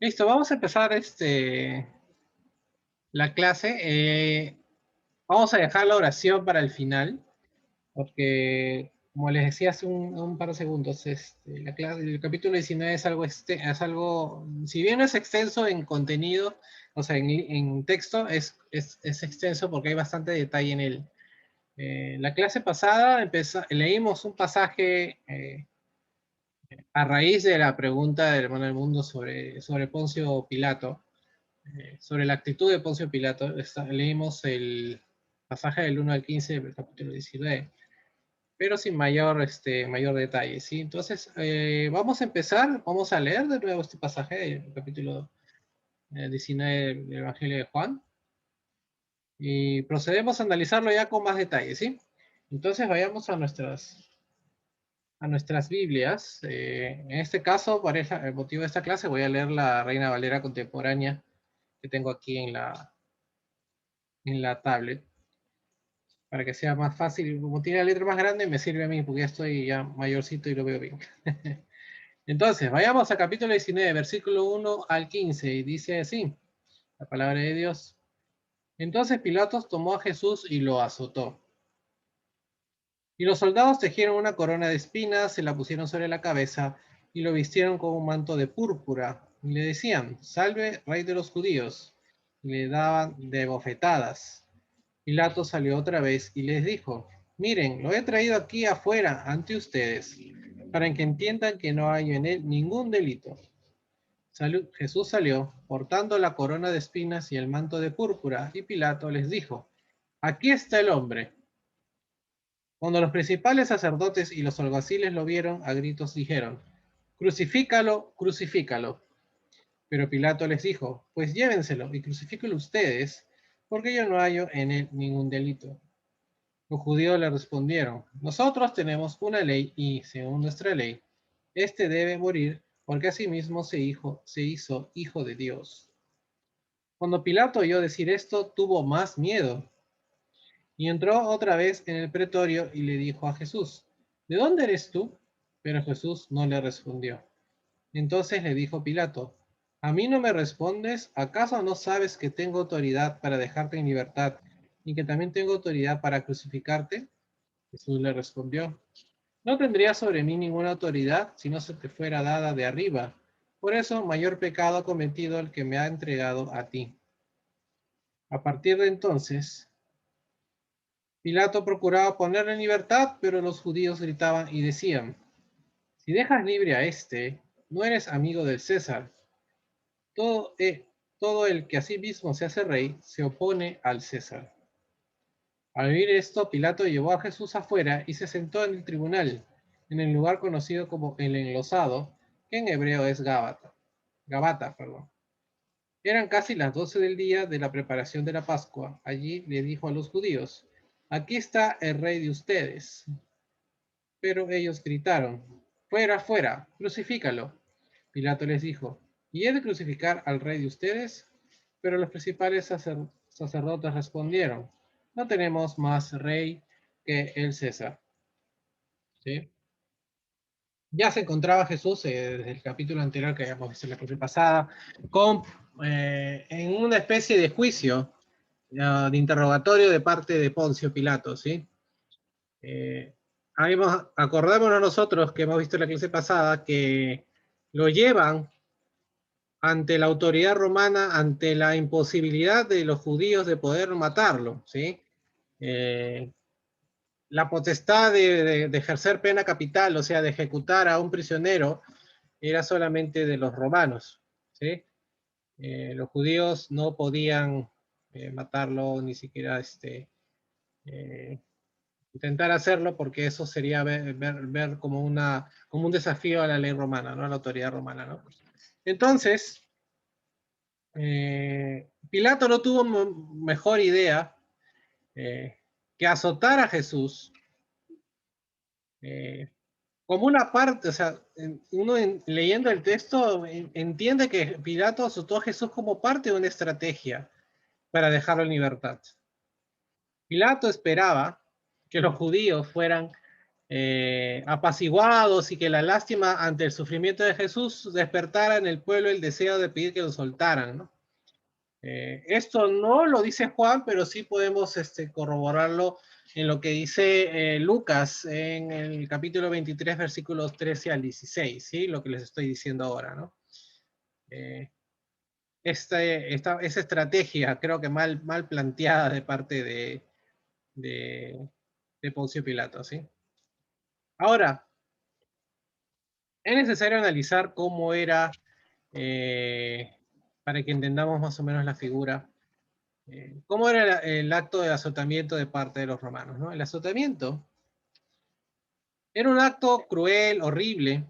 Listo, vamos a empezar la clase. Vamos a dejar la oración para el final, porque como les decía hace un par de segundos, el capítulo 19 es algo, si bien no es extenso en contenido, o sea, en texto, es extenso porque hay bastante detalle en él. La clase pasada leímos un pasaje a raíz de la pregunta del hermano del mundo sobre Poncio Pilato. Sobre la actitud de Poncio Pilato, leímos el pasaje del 1 al 15 del capítulo 19, pero sin mayor detalle, ¿sí? Entonces, vamos a empezar, vamos a leer de nuevo este pasaje del capítulo 19 del Evangelio de Juan, y procedemos a analizarlo ya con más detalle, ¿sí? Entonces, vayamos a nuestras Biblias. En este caso, para el motivo de esta clase, voy a leer la Reina Valera contemporánea que tengo aquí en la tablet, para que sea más fácil. Como tiene la letra más grande, me sirve a mí porque ya estoy ya mayorcito y lo veo bien. Entonces, vayamos a capítulo 19, versículo 1 al 15, y dice así, la palabra de Dios. Entonces Pilatos tomó a Jesús y lo azotó. Y los soldados tejieron una corona de espinas, se la pusieron sobre la cabeza y lo vistieron con un manto de púrpura. Y le decían, salve, rey de los judíos. Y le daban de bofetadas. Pilato salió otra vez y les dijo, miren, lo he traído aquí afuera ante ustedes, para que entiendan que no hay en él ningún delito. Jesús salió, portando la corona de espinas y el manto de púrpura, y Pilato les dijo, aquí está el hombre. Cuando los principales sacerdotes y los alguaciles lo vieron, a gritos dijeron, crucifícalo, crucifícalo. Pero Pilato les dijo, pues llévenselo y crucifíquelo ustedes, porque yo no hallo en él ningún delito. Los judíos le respondieron, nosotros tenemos una ley y, según nuestra ley, éste debe morir porque asimismo se hizo hijo de Dios. Cuando Pilato oyó decir esto, tuvo más miedo y entró otra vez en el pretorio y le dijo a Jesús, ¿de dónde eres tú? Pero Jesús no le respondió. Entonces le dijo Pilato, ¿a mí no me respondes? ¿Acaso no sabes que tengo autoridad para dejarte en libertad y que también tengo autoridad para crucificarte? Jesús le respondió, no tendría sobre mí ninguna autoridad si no se te fuera dada de arriba. Por eso mayor pecado ha cometido el que me ha entregado a ti. A partir de entonces, Pilato procuraba ponerle en libertad, pero los judíos gritaban y decían, si dejas libre a este, no eres amigo del César. Todo, todo el que a sí mismo se hace rey se opone al César. Al oír esto, Pilato llevó a Jesús afuera y se sentó en el tribunal, en el lugar conocido como el enlosado, que en hebreo es Gabata, perdón. Eran casi las 12 del día de la preparación de la Pascua. Allí le dijo a los judíos, aquí está el rey de ustedes. Pero ellos gritaron, fuera, fuera, crucifícalo. Pilato les dijo, ¿y he de crucificar al rey de ustedes? Pero los principales sacerdotes respondieron, no tenemos más rey que el César. ¿Sí? Ya se encontraba Jesús desde el capítulo anterior que habíamos visto en la clase pasada, en una especie de juicio, de interrogatorio de parte de Poncio Pilato, ¿sí? Eh, Acordémonos nosotros que hemos visto en la clase pasada que lo llevan ante la autoridad romana, ante la imposibilidad de los judíos de poder matarlo, ¿sí? Eh, la potestad de ejercer pena capital, o sea, de ejecutar a un prisionero, era solamente de los romanos, ¿sí? Los judíos no podían matarlo, ni siquiera eh, intentar hacerlo, porque eso sería ver como un desafío a la ley romana, ¿no? A la autoridad romana, ¿no? Entonces, Pilato no tuvo mejor idea eh, que azotar a Jesús eh, como una parte, o sea, uno leyendo el texto entiende que Pilato azotó a Jesús como parte de una estrategia para dejarlo en libertad. Pilato esperaba que los judíos fueran apaciguados y que la lástima ante el sufrimiento de Jesús despertara en el pueblo el deseo de pedir que lo soltaran, ¿no? Esto no lo dice Juan, pero sí podemos corroborarlo en lo que dice Lucas en el capítulo 23, versículos 13 al 16, ¿sí? Lo que les estoy diciendo ahora, ¿no? Esa estrategia creo que mal planteada de parte de Poncio Pilato, ¿sí? Ahora, es necesario analizar cómo era, para que entendamos más o menos la figura, cómo era el acto de azotamiento de parte de los romanos, ¿no? El azotamiento era un acto cruel, horrible,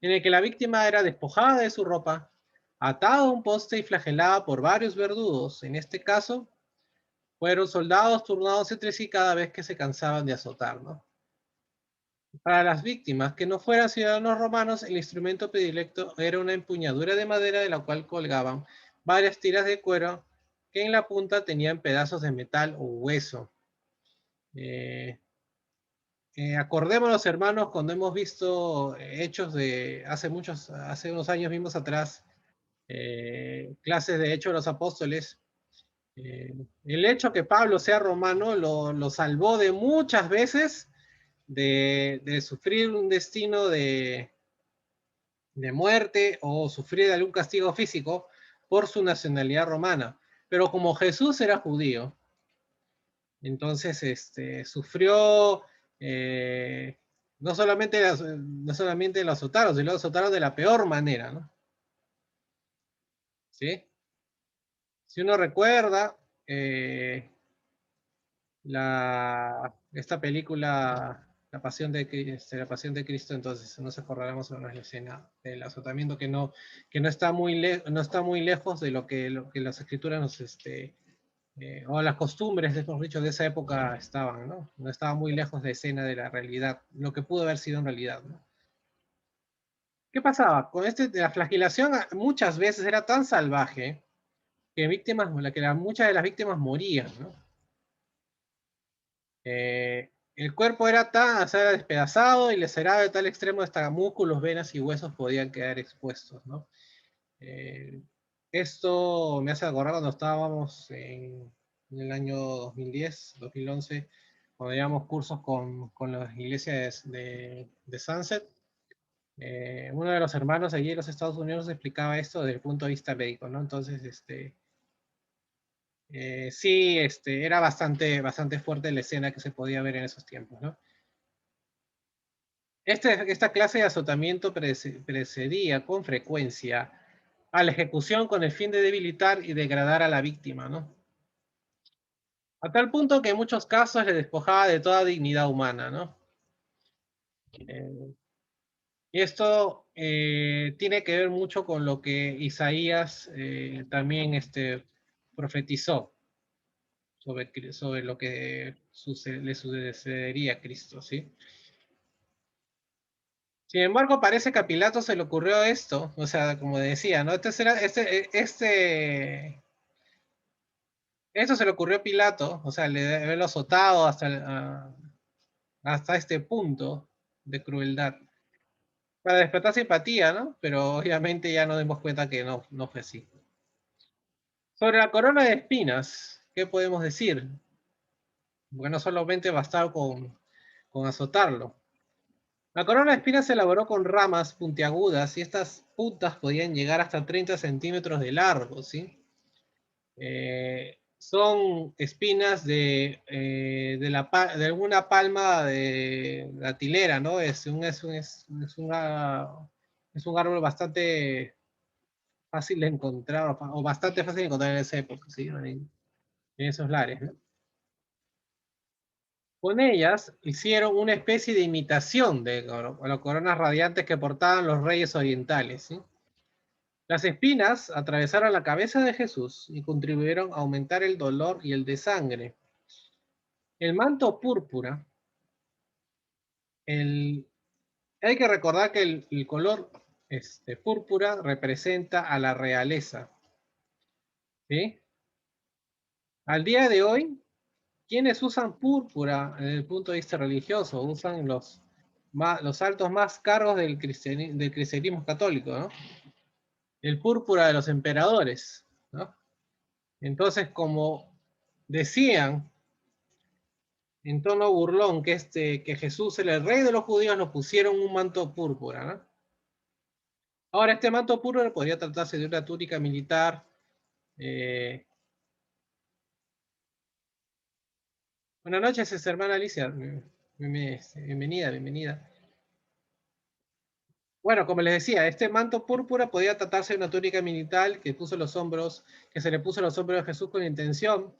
en el que la víctima era despojada de su ropa, atada a un poste y flagelada por varios verdugos. En este caso, fueron soldados turnados entre sí cada vez que se cansaban de azotar, ¿no? Para las víctimas que no fueran ciudadanos romanos, el instrumento predilecto era una empuñadura de madera de la cual colgaban varias tiras de cuero que en la punta tenían pedazos de metal o hueso. Acordémonos, hermanos, cuando hemos visto hechos de hace unos años vimos atrás, clases de Hechos de los Apóstoles. El hecho que Pablo sea romano lo salvó de muchas veces de sufrir un destino de muerte o sufrir algún castigo físico por su nacionalidad romana. Pero como Jesús era judío, entonces sufrió, eh, no solamente lo azotaron, sino lo azotaron de la peor manera, ¿no? ¿Sí? Si uno recuerda, esta película, la Pasión de Cristo, entonces no se acordará más o menos la escena del azotamiento que no está no está muy lejos de lo que las escrituras o las costumbres, mejor dicho, de esa época estaban, ¿no? No estaba muy lejos de escena de la realidad, lo que pudo haber sido en realidad, ¿no? ¿Qué pasaba? Con la flagelación muchas veces era tan salvaje que muchas de las víctimas morían, ¿no? El cuerpo era o sea, era despedazado y lacerado de tal extremo hasta músculos, venas y huesos podían quedar expuestos, ¿no? Eh, Esto me hace acordar cuando estábamos en el año 2010, 2011, cuando llevamos cursos con las iglesias de Sunset. Uno de los hermanos allí en los Estados Unidos explicaba esto desde el punto de vista médico, ¿no? Entonces, sí, era bastante fuerte la escena que se podía ver en esos tiempos, ¿no? Esta clase de azotamiento precedía con frecuencia a la ejecución con el fin de debilitar y degradar a la víctima, ¿no? A tal punto que en muchos casos le despojaba de toda dignidad humana, ¿no? Y esto tiene que ver mucho con lo que Isaías también profetizó sobre lo que le sucedería a Cristo, ¿sí? Sin embargo, parece que a Pilato se le ocurrió esto, o sea, como decía, ¿no? Esto se le ocurrió a Pilato, o sea, le de haberlo azotado hasta este punto de crueldad, para despertar simpatía, ¿no? Pero obviamente ya nos dimos cuenta que no fue así. Sobre la corona de espinas, ¿qué podemos decir? Porque no solamente bastaba con azotarlo. La corona de espinas se elaboró con ramas puntiagudas y estas puntas podían llegar hasta 30 centímetros de largo, ¿sí? Son espinas de alguna palma de la tilera, ¿no? Es un árbol bastante fácil de encontrar, o bastante fácil de encontrar en esa época, ¿sí? En esos lares, ¿no? Con ellas hicieron una especie de imitación de las coronas radiantes que portaban los reyes orientales, ¿sí? Las espinas atravesaron la cabeza de Jesús y contribuyeron a aumentar el dolor y el desangre. El manto púrpura, hay que recordar que el color púrpura representa a la realeza, ¿sí? Al día de hoy, ¿Quiénes usan púrpura desde el punto de vista religioso? Usan los altos más cargos del cristianismo católico, ¿no? El púrpura de los emperadores, ¿no? Entonces, como decían en tono burlón que Jesús era el rey de los judíos, nos pusieron un manto púrpura, ¿no? Ahora, este manto púrpura podría tratarse de una túnica militar. Buenas noches, hermana Alicia. Bienvenida, bienvenida. Bueno, como les decía, este manto púrpura podía tratarse de una túnica militar que se le puso a los hombros de Jesús con intención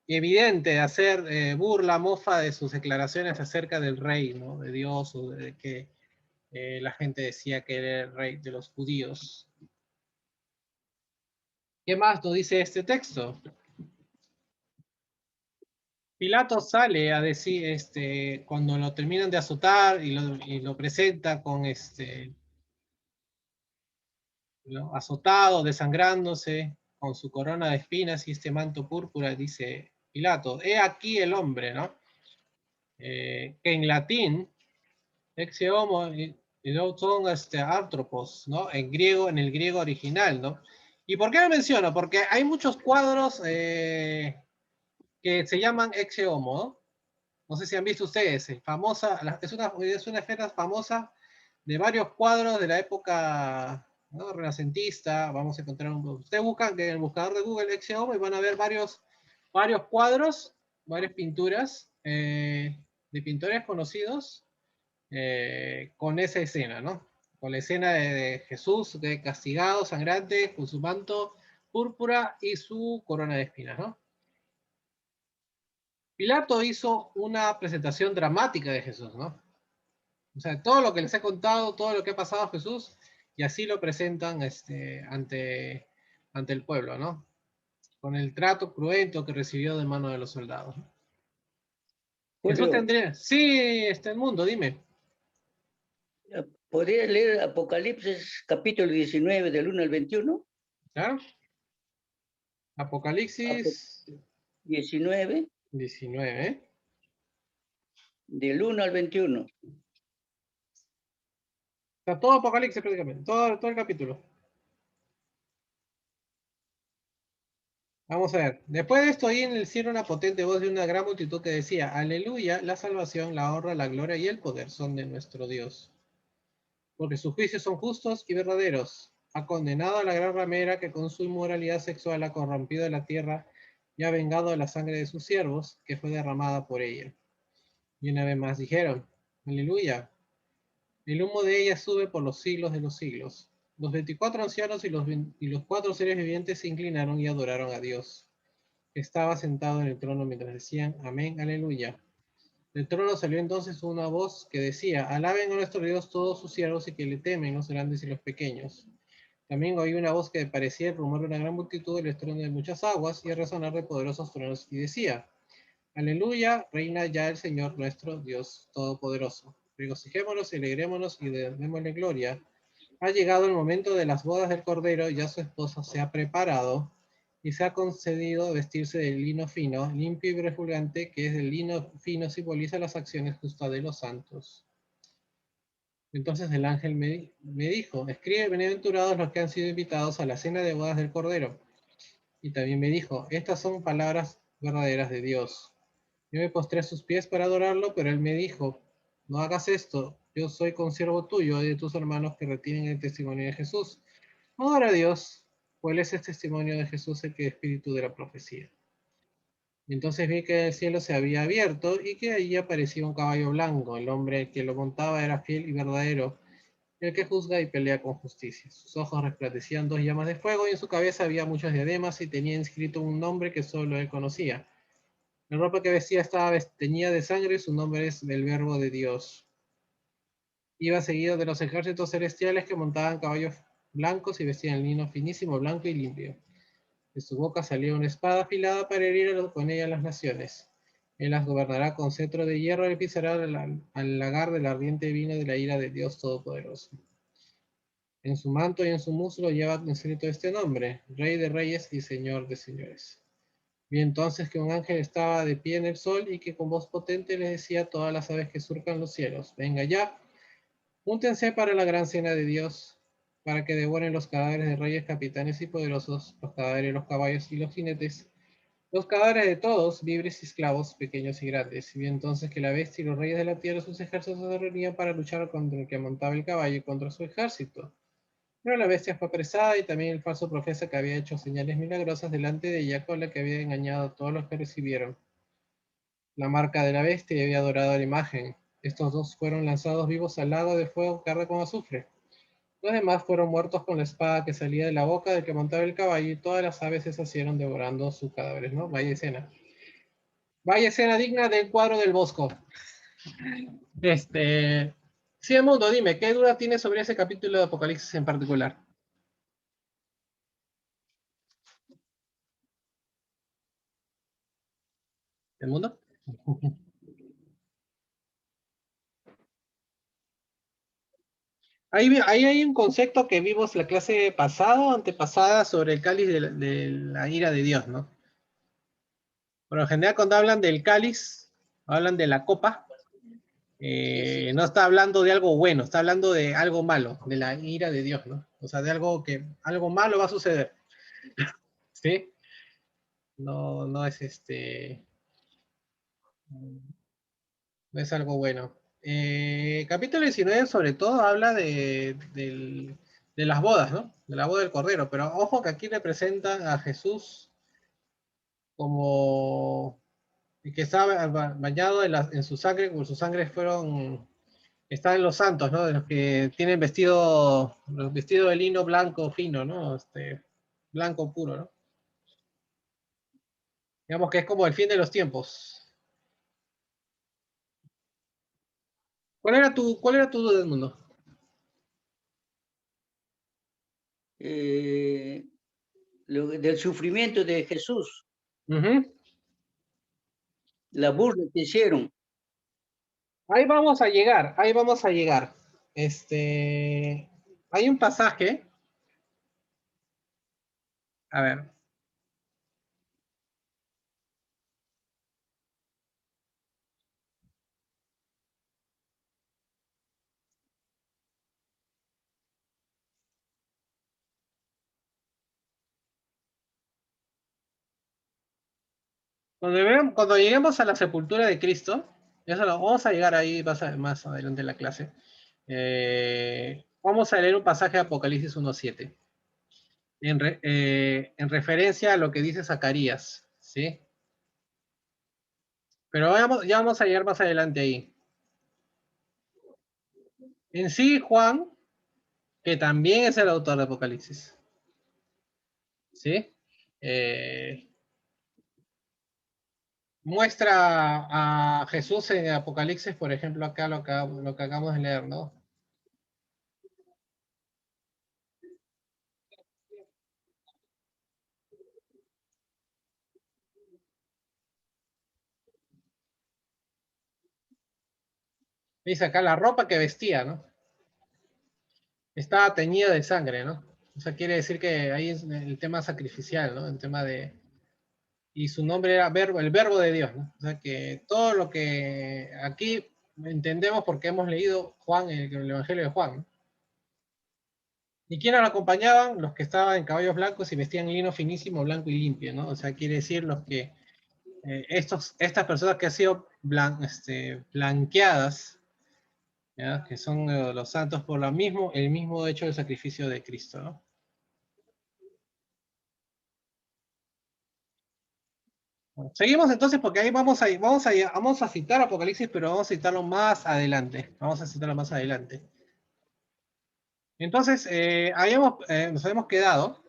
evidente de hacer burla, mofa de sus declaraciones acerca del rey, ¿no? De Dios, o de que la gente decía que era el rey de los judíos. ¿Qué más nos dice este texto? Pilato sale a decir, cuando lo terminan de azotar y lo presenta con ¿no? Azotado, desangrándose, con su corona de espinas y este manto púrpura, dice Pilato, he aquí el hombre, ¿no? Que en latín, ex homo, y no son artropos, ¿no? En el griego original, ¿no? ¿Y por qué lo menciono? Porque hay muchos cuadros que se llaman ex homo, ¿no? No sé si han visto ustedes, es una esfera famosa de varios cuadros de la época, ¿no? Renacentista. Vamos a encontrar ustedes buscan en el buscador de Google ex homo y van a ver varios cuadros, varias pinturas de pintores conocidos con esa escena, ¿no? Con la escena de Jesús de castigado, sangrante, con su manto púrpura y su corona de espinas, ¿no? Pilato hizo una presentación dramática de Jesús, ¿no? O sea, todo lo que les he contado, todo lo que ha pasado a Jesús, y así lo presentan ante el pueblo, ¿no? Con el trato cruento que recibió de mano de los soldados. Jesús Julio, tendría, sí, el mundo, dime. ¿podría leer Apocalipsis capítulo 19 del 1 al 21? ¿Claro? Apo- Apocalipsis 19 19. del 1 al 21. Está todo Apocalipsis prácticamente, todo el capítulo. Vamos a ver. Después de esto, oí en el cielo una potente voz de una gran multitud que decía: Aleluya, la salvación, la honra, la gloria y el poder son de nuestro Dios. Porque sus juicios son justos y verdaderos. Ha condenado a la gran ramera que con su inmoralidad sexual ha corrompido la tierra y ha vengado la sangre de sus siervos, que fue derramada por ella. Y una vez más dijeron: Aleluya, el humo de ella sube por los siglos de los siglos. Los 24 ancianos y los 4 seres vivientes se inclinaron y adoraron a Dios, que estaba sentado en el trono, mientras decían: Amén, aleluya. Del trono salió entonces una voz que decía: Alaben a nuestro Dios todos sus siervos y que le temen los grandes y los pequeños. También oí una voz que parecía el rumor de una gran multitud, el estruendo de muchas aguas y el resonar de poderosos truenos, y decía: Aleluya, reina ya el Señor nuestro Dios Todopoderoso. Regocijémonos y alegrémonos y démosle gloria. Ha llegado el momento de las bodas del Cordero, ya su esposa se ha preparado y se ha concedido vestirse de lino fino, limpio y refulgante, que es el lino fino simboliza las acciones justas de los santos. Entonces el ángel me dijo: escribe, bienaventurados los que han sido invitados a la cena de bodas del Cordero. Y también me dijo: estas son palabras verdaderas de Dios. Yo me postré a sus pies para adorarlo, pero él me dijo: no hagas esto, yo soy consiervo tuyo y de tus hermanos que retienen el testimonio de Jesús. Adora a Dios, ¿cuál es el testimonio de Jesús, el que es espíritu de la profecía? Y entonces vi que el cielo se había abierto y que allí aparecía un caballo blanco. El hombre que lo montaba era fiel y verdadero, el que juzga y pelea con justicia. Sus ojos resplandecían dos llamas de fuego y en su cabeza había muchas diademas y tenía inscrito un nombre que solo él conocía. La ropa que vestía estaba teñida de sangre, su nombre es del Verbo de Dios. Iba seguido de los ejércitos celestiales que montaban caballos blancos y vestían lino finísimo, blanco y limpio. De su boca salía una espada afilada para herir con ella a las naciones. Él las gobernará con cetro de hierro y pisará al lagar del ardiente vino de la ira de Dios Todopoderoso. En su manto y en su muslo lleva inscrito este nombre: Rey de Reyes y Señor de Señores. Vi entonces que un ángel estaba de pie en el sol y que con voz potente les decía a todas las aves que surcan los cielos, venga ya, júntense para la gran cena de Dios, para que devoren los cadáveres de reyes, capitanes y poderosos, los cadáveres de los caballos y los jinetes, los cadáveres de todos, libres y esclavos, pequeños y grandes. Y vi entonces que la bestia y los reyes de la tierra, sus ejércitos, se reunían para luchar contra el que montaba el caballo y contra su ejército. Pero la bestia fue apresada y también el falso profeta que había hecho señales milagrosas delante de ella, con la que había engañado a todos los que recibieron la marca de la bestia y había adorado la imagen. Estos dos fueron lanzados vivos al lago de fuego que arde con azufre. Los demás fueron muertos con la espada que salía de la boca del que montaba el caballo y todas las aves se sacieron devorando sus cadáveres, ¿no? Vaya escena. Vaya escena digna del cuadro del Bosco. Sí, Mundo, dime, ¿qué duda tienes sobre ese capítulo de Apocalipsis en particular? ¿El mundo? Ahí hay un concepto que vimos la clase pasada o antepasada sobre el cáliz de la ira de Dios, ¿no? Por lo general, cuando hablan del cáliz, hablan de la copa, no está hablando de algo bueno, está hablando de algo malo, de la ira de Dios, ¿no? O sea, de algo que algo malo va a suceder, ¿sí? No, no es no es algo bueno. Capítulo 19 sobre todo habla de las bodas, ¿no? De la boda del Cordero, pero ojo que aquí representa a Jesús como que estaba bañado en su sangre, por su sangre están en los santos, ¿no? De los que tienen vestido de lino blanco fino, ¿no? Blanco puro, ¿no? Digamos que es como el fin de los tiempos. ¿Cuál era tu duda del mundo? eh, del sufrimiento de Jesús, Ujú. la burla que hicieron. Ahí vamos a llegar, ahí vamos a llegar. Hay un pasaje, a ver, cuando lleguemos a la sepultura de Cristo, eso vamos a llegar ahí más adelante en la clase. Vamos a leer un pasaje de Apocalipsis 1:7, en referencia a lo que dice Zacarías, ¿sí? Pero ya vamos a llegar más adelante ahí. En sí, Juan, que también es el autor de Apocalipsis, ¿sí? Eh, muestra a Jesús en Apocalipsis, por ejemplo, acá lo que acabamos de leer, ¿no? Dice acá la ropa que vestía, ¿no? Estaba teñida de sangre, ¿no? O sea, quiere decir que ahí es el tema sacrificial, ¿no? El tema de... Y su nombre era verbo, el verbo de Dios, ¿no? O sea, que todo lo que aquí entendemos porque hemos leído Juan, el Evangelio de Juan, ¿no? ¿Y quiénes lo acompañaban? Los que estaban en caballos blancos y vestían lino finísimo, blanco y limpio, ¿no? O sea, quiere decir los que estas personas que han sido blanqueadas, ¿ya? Que son los santos por el mismo hecho del sacrificio de Cristo, ¿no? Bueno, seguimos entonces porque ahí vamos a citar Apocalipsis, pero vamos a citarlo más adelante. Vamos a citarlo más adelante. Entonces, nos habíamos quedado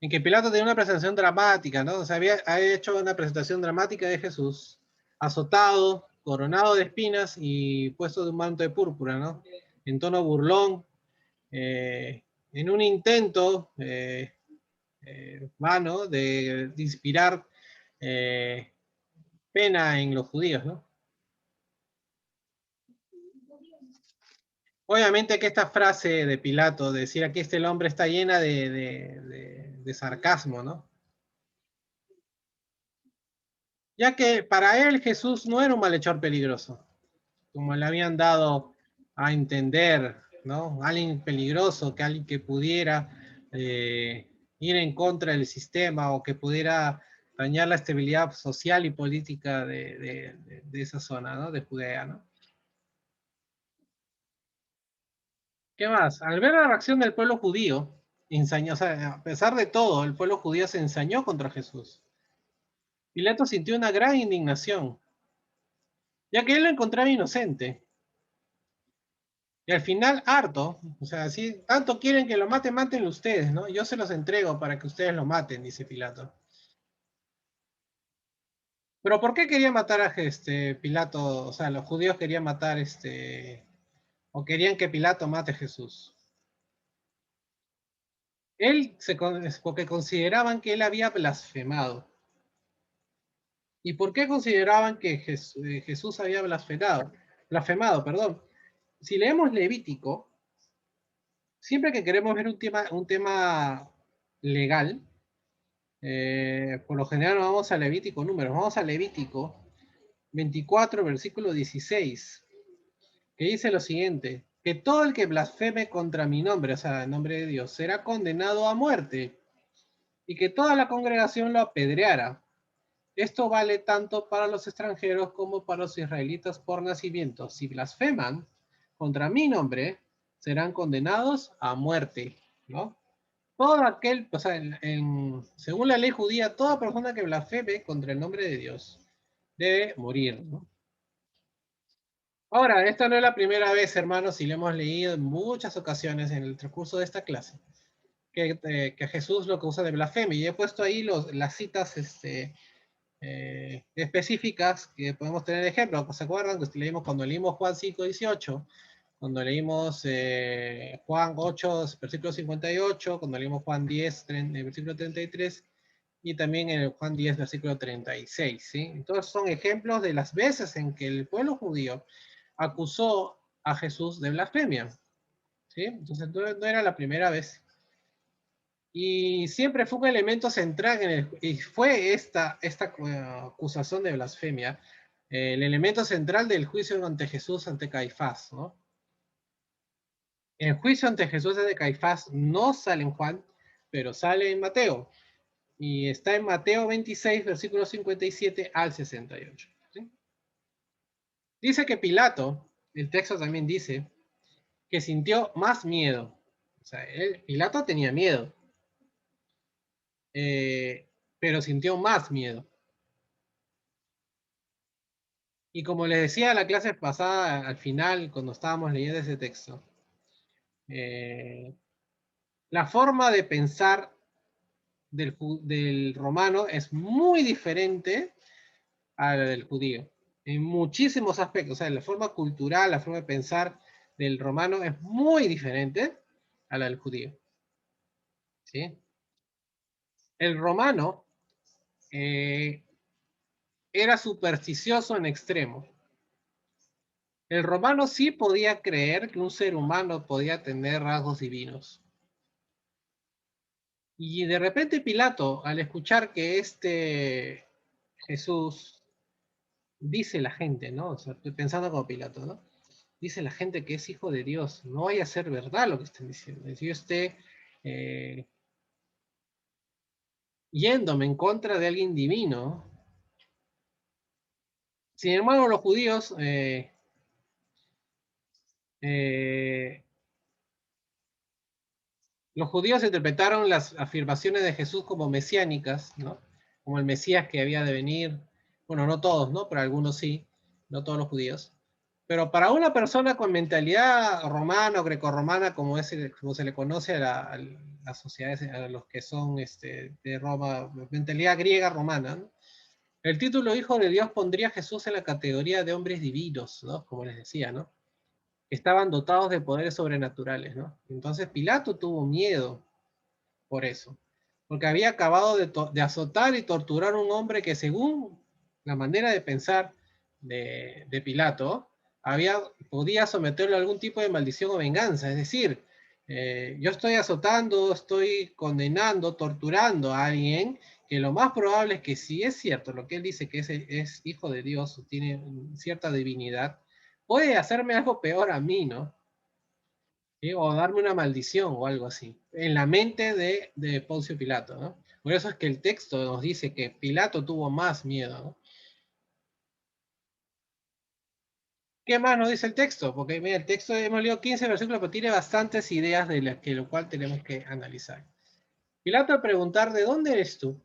en que Pilato tenía una presentación dramática, ¿no? O sea, había hecho una presentación dramática de Jesús, azotado, coronado de espinas y puesto de un manto de púrpura, ¿no? En tono burlón, en un intento vano de inspirar eh, pena en los judíos, ¿no? Obviamente que esta frase de Pilato, de decir aquí este el hombre, está llena de sarcasmo, ¿no? ya que para él Jesús no era un malhechor peligroso, como le habían dado a entender, ¿no? Alguien peligroso, que alguien que pudiera ir en contra del sistema o que pudiera dañar la estabilidad social y política de esa zona, ¿no? De Judea, ¿no? ¿Qué más? Al ver la reacción del pueblo judío, o sea, a pesar de todo, el pueblo judío se ensañó contra Jesús. Pilato sintió una gran indignación, ya que él lo encontraba inocente. Y al final, harto, o sea, si tanto quieren que lo maten, mátenlo ustedes, ¿no? Yo se los entrego para que ustedes lo maten, dice Pilato. Pero ¿por qué quería matar a Pilato? O sea, los judíos querían matar o querían que Pilato mate a Jesús. Porque consideraban que él había blasfemado. ¿Y por qué consideraban que Jesús había blasfemado, perdón? Si leemos Levítico, siempre que queremos ver un tema legal, por lo general no vamos a Levítico números, vamos a Levítico 24, versículo 16, que dice lo siguiente, que todo el que blasfeme contra mi nombre, o sea, el nombre de Dios, será condenado a muerte, y que toda la congregación lo apedreara. Esto vale tanto para los extranjeros como para los israelitas por nacimiento. Si blasfeman contra mi nombre, serán condenados a muerte, ¿no? Todo aquel, o sea, según la ley judía, toda persona que blasfeme contra el nombre de Dios debe morir, ¿no? Ahora, esta no es la primera vez, hermanos, y lo hemos leído en muchas ocasiones en el transcurso de esta clase, que Jesús lo causa de blasfemia. Y he puesto ahí las citas específicas que podemos tener de ejemplo. ¿Se acuerdan que leímos cuando leímos Juan 5:18? Cuando leímos Juan 8, versículo 58, cuando leímos Juan 10, versículo 33, y también en Juan 10, versículo 36, ¿sí? Entonces son ejemplos de las veces en que el pueblo judío acusó a Jesús de blasfemia, ¿sí? Entonces no era la primera vez. Y siempre fue un elemento central y fue esta acusación de blasfemia, el elemento central del juicio ante Jesús ante Caifás, ¿no? El juicio ante Jesús de Caifás no sale en Juan, pero sale en Mateo. Y está en Mateo 26, versículos 57 al 68. ¿Sí? Dice que Pilato, el texto también dice, que sintió más miedo. O sea, Pilato tenía miedo, pero sintió más miedo. Y como les decía la clase pasada, al final, cuando estábamos leyendo ese texto, la forma de pensar del romano es muy diferente a la del judío, en muchísimos aspectos. O sea, la forma cultural, la forma de pensar del romano es muy diferente a la del judío. ¿Sí? El romano era supersticioso en extremo. El romano sí podía creer que un ser humano podía tener rasgos divinos. Y de repente Pilato, al escuchar que Jesús, dice la gente, ¿no? O sea, estoy pensando como Pilato, ¿no? Dice la gente que es hijo de Dios, no vaya a ser verdad lo que están diciendo. Si yo esté eh, yéndome en contra de alguien divino. Sin embargo, eh, los judíos interpretaron las afirmaciones de Jesús como mesiánicas, ¿no? Como el Mesías que había de venir. Bueno, no todos, ¿no? Pero algunos sí, no todos los judíos. Pero para una persona con mentalidad romana o grecorromana, como se le conoce a las sociedades, a los que son de Roma, mentalidad griega romana, ¿no? El título Hijo de Dios pondría a Jesús en la categoría de hombres divinos, ¿no? Como les decía, ¿no? Estaban dotados de poderes sobrenaturales, ¿no? Entonces Pilato tuvo miedo por eso, porque había acabado de azotar y torturar a un hombre que según la manera de pensar de Pilato, podía someterlo a algún tipo de maldición o venganza, es decir, Yo estoy azotando, estoy condenando, torturando a alguien que lo más probable es que si es cierto lo que él dice que es hijo de Dios, tiene cierta divinidad, puede hacerme algo peor a mí, ¿no? ¿Sí? O darme una maldición o algo así, en la mente de Poncio Pilato, ¿no? Por eso es que el texto nos dice que Pilato tuvo más miedo, ¿no? ¿Qué más nos dice el texto? Porque mira, el texto hemos leído 15 versículos, pero tiene bastantes ideas de las que lo cual tenemos que analizar. Pilato al preguntar, ¿de dónde eres tú?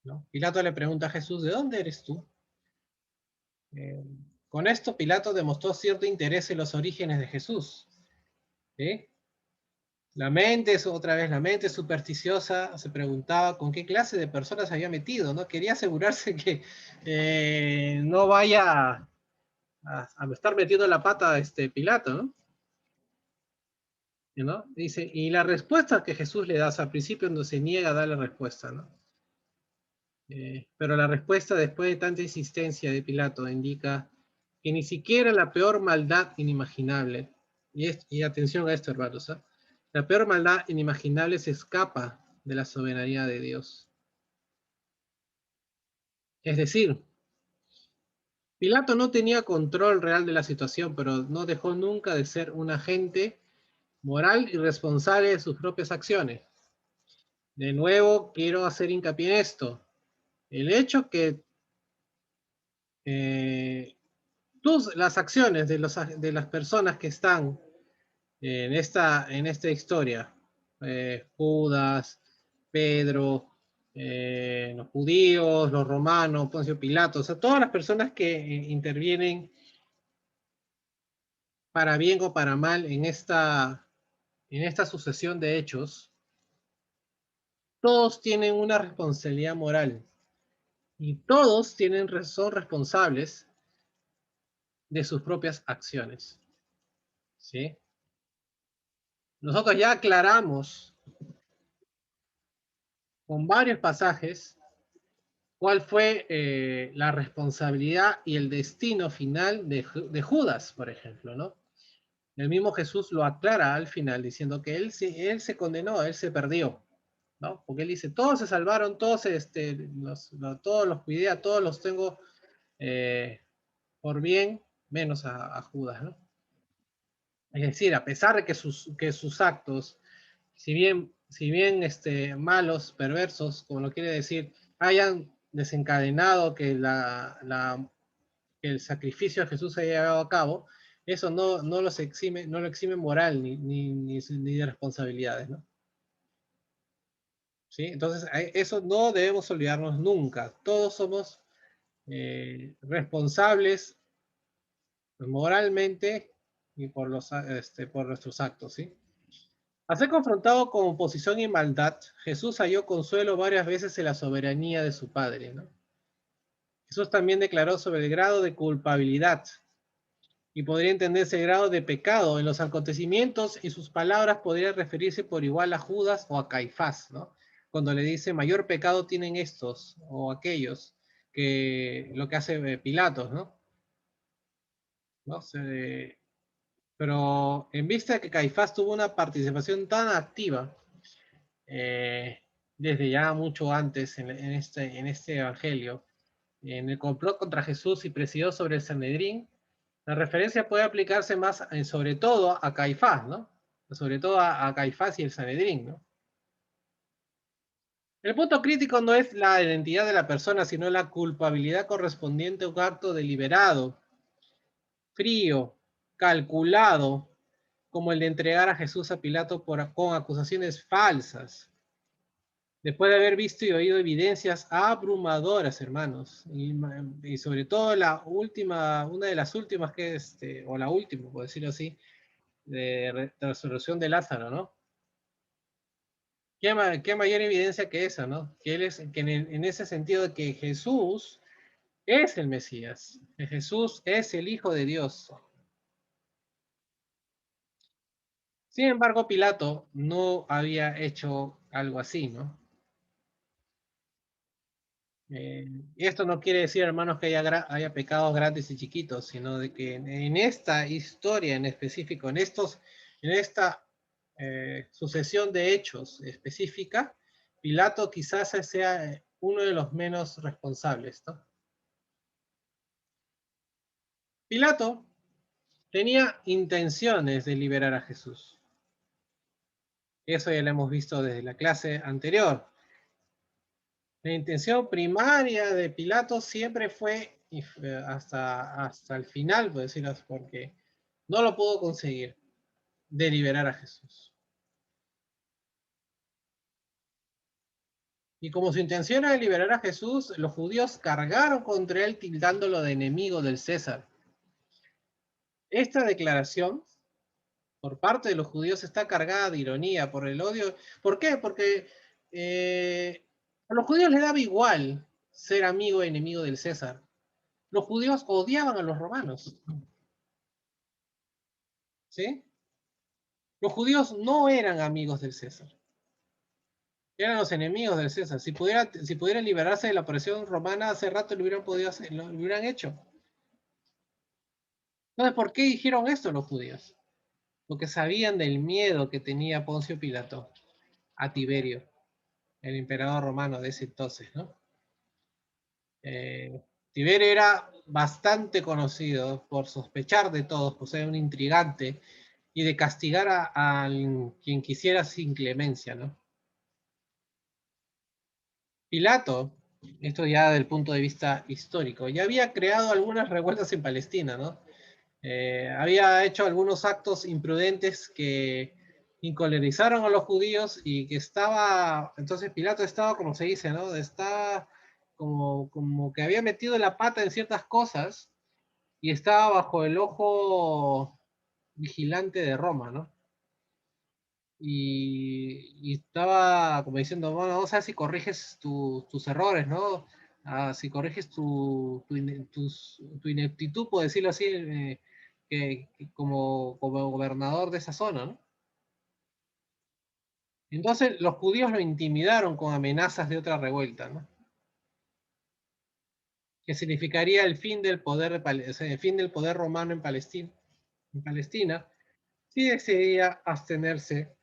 ¿No? Pilato le pregunta a Jesús, ¿de dónde eres tú? Eh, con esto Pilato demostró cierto interés en los orígenes de Jesús. ¿Sí? La mente, otra vez, la mente supersticiosa se preguntaba con qué clase de personas había metido, ¿no? Quería asegurarse que no vaya a estar metiendo la pata a Pilato, ¿no? ¿No? Dice, y la respuesta que Jesús le da, o sea, al principio no se niega a dar la respuesta, ¿no? Pero la respuesta después de tanta insistencia de Pilato indica que ni siquiera la peor maldad inimaginable, y atención a esto, hermanos, ¿eh? La peor maldad inimaginable se escapa de la soberanía de Dios. Es decir, Pilato no tenía control real de la situación, pero no dejó nunca de ser un agente moral y responsable de sus propias acciones. De nuevo, quiero hacer hincapié en esto. El hecho que las acciones de las personas que están en esta historia, Judas, Pedro, los judíos, los romanos, Poncio Pilato, o sea, todas las personas que intervienen para bien o para mal en esta sucesión de hechos, todos tienen una responsabilidad moral y todos son responsables de sus propias acciones. ¿Sí? Nosotros ya aclaramos con varios pasajes cuál fue la responsabilidad y el destino final de Judas, por ejemplo, ¿no? El mismo Jesús lo aclara al final diciendo que él se condenó, él se perdió, ¿no? Porque él dice, todos se salvaron, todos, todos los cuidé, a todos los tengo eh, por bien, menos a Judas, ¿no? Es decir, a pesar de que sus actos, si bien malos, perversos, como lo quiere decir, hayan desencadenado que, que el sacrificio de Jesús se haya llevado a cabo, eso no lo exime moral ni de responsabilidades, ¿no? ¿Sí? Entonces, eso no debemos olvidarnos nunca. Todos somos responsables moralmente y por nuestros actos, ¿sí? Al ser confrontado con oposición y maldad, Jesús halló consuelo varias veces en la soberanía de su Padre, ¿no? Jesús también declaró sobre el grado de culpabilidad y podría entenderse el grado de pecado en los acontecimientos y sus palabras podrían referirse por igual a Judas o a Caifás, ¿no? Cuando le dice mayor pecado tienen estos o aquellos que lo que hace Pilatos, ¿no? ¿No? Pero en vista de que Caifás tuvo una participación tan activa eh, desde ya mucho antes en este evangelio, en el complot contra Jesús y presidió sobre el Sanedrín, la referencia puede aplicarse más, sobre todo, a Caifás, ¿no? Sobre todo a Caifás y el Sanedrín, ¿no? El punto crítico no es la identidad de la persona, sino la culpabilidad correspondiente a un acto deliberado, frío, calculado, como el de entregar a Jesús a Pilato con acusaciones falsas, después de haber visto y oído evidencias abrumadoras, hermanos, y sobre todo una de las últimas que es, o la última, por decirlo así, de resurrección de Lázaro, ¿no? ¿Qué mayor evidencia que esa, ¿no? Que en ese sentido de que Jesús es el Mesías, que Jesús es el Hijo de Dios. Sin embargo, Pilato no había hecho algo así, ¿no? Y esto no quiere decir, hermanos, que haya pecados grandes y chiquitos, sino de que en esta historia en específico, en estos En esta sucesión de hechos específica, Pilato quizás sea uno de los menos responsables, ¿no? Pilato tenía intenciones de liberar a Jesús. Eso ya lo hemos visto desde la clase anterior. La intención primaria de Pilato siempre fue, hasta el final, por decirlo así, porque no lo pudo conseguir, de liberar a Jesús. Y como su intención era liberar a Jesús, los judíos cargaron contra él tildándolo de enemigo del César. Esta declaración por parte de los judíos está cargada de ironía por el odio. ¿Por qué? Porque a los judíos les daba igual ser amigo e enemigo del César. Los judíos odiaban a los romanos. ¿Sí? Los judíos no eran amigos del César. Eran los enemigos del César. Si pudieran liberarse de la opresión romana, hace rato lo hubieran podido hacer, lo hubieran hecho. Entonces, ¿por qué dijeron esto los judíos? Porque sabían del miedo que tenía Poncio Pilato a Tiberio, el emperador romano de ese entonces, ¿no? Tiberio era bastante conocido por sospechar de todos, por ser un intrigante y de castigar a quien quisiera sin clemencia, ¿no? Pilato, esto ya del punto de vista histórico, ya había creado algunas revueltas en Palestina, ¿no? Había hecho algunos actos imprudentes que encolerizaron a los judíos y que entonces Pilato estaba, como se dice, ¿no? Está como que había metido la pata en ciertas cosas y estaba bajo el ojo vigilante de Roma, ¿no? Y estaba como diciendo, bueno, vamos a ver si corriges tus errores, ¿no? Si corriges tu ineptitud, por decirlo así, como gobernador de esa zona, ¿no? Entonces los judíos lo intimidaron con amenazas de otra revuelta, ¿no? Que significaría el fin del poder, o sea, el fin del poder romano en Palestina, si decidía abstenerse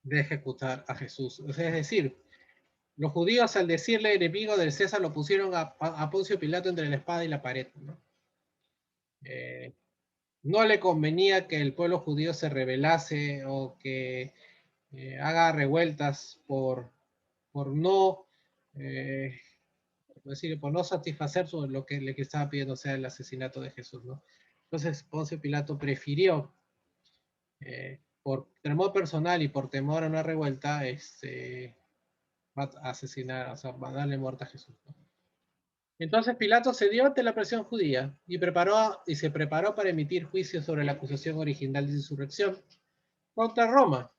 de ejecutar a Jesús. O sea, es decir, los judíos, al decirle enemigo del César, lo pusieron a Poncio Pilato entre la espada y la pared, ¿no? Eh, no le convenía que el pueblo judío se rebelase o que haga revueltas por no, eh, por no satisfacer lo que le estaba pidiendo, o sea, el asesinato de Jesús, ¿no? Entonces Poncio Pilato prefirió, por temor personal y por temor a una revuelta, asesinar, o sea, darle muerte a Jesús, ¿no? Entonces Pilato cedió ante la presión judía y se preparó para emitir juicio sobre la acusación original de insurrección contra Roma.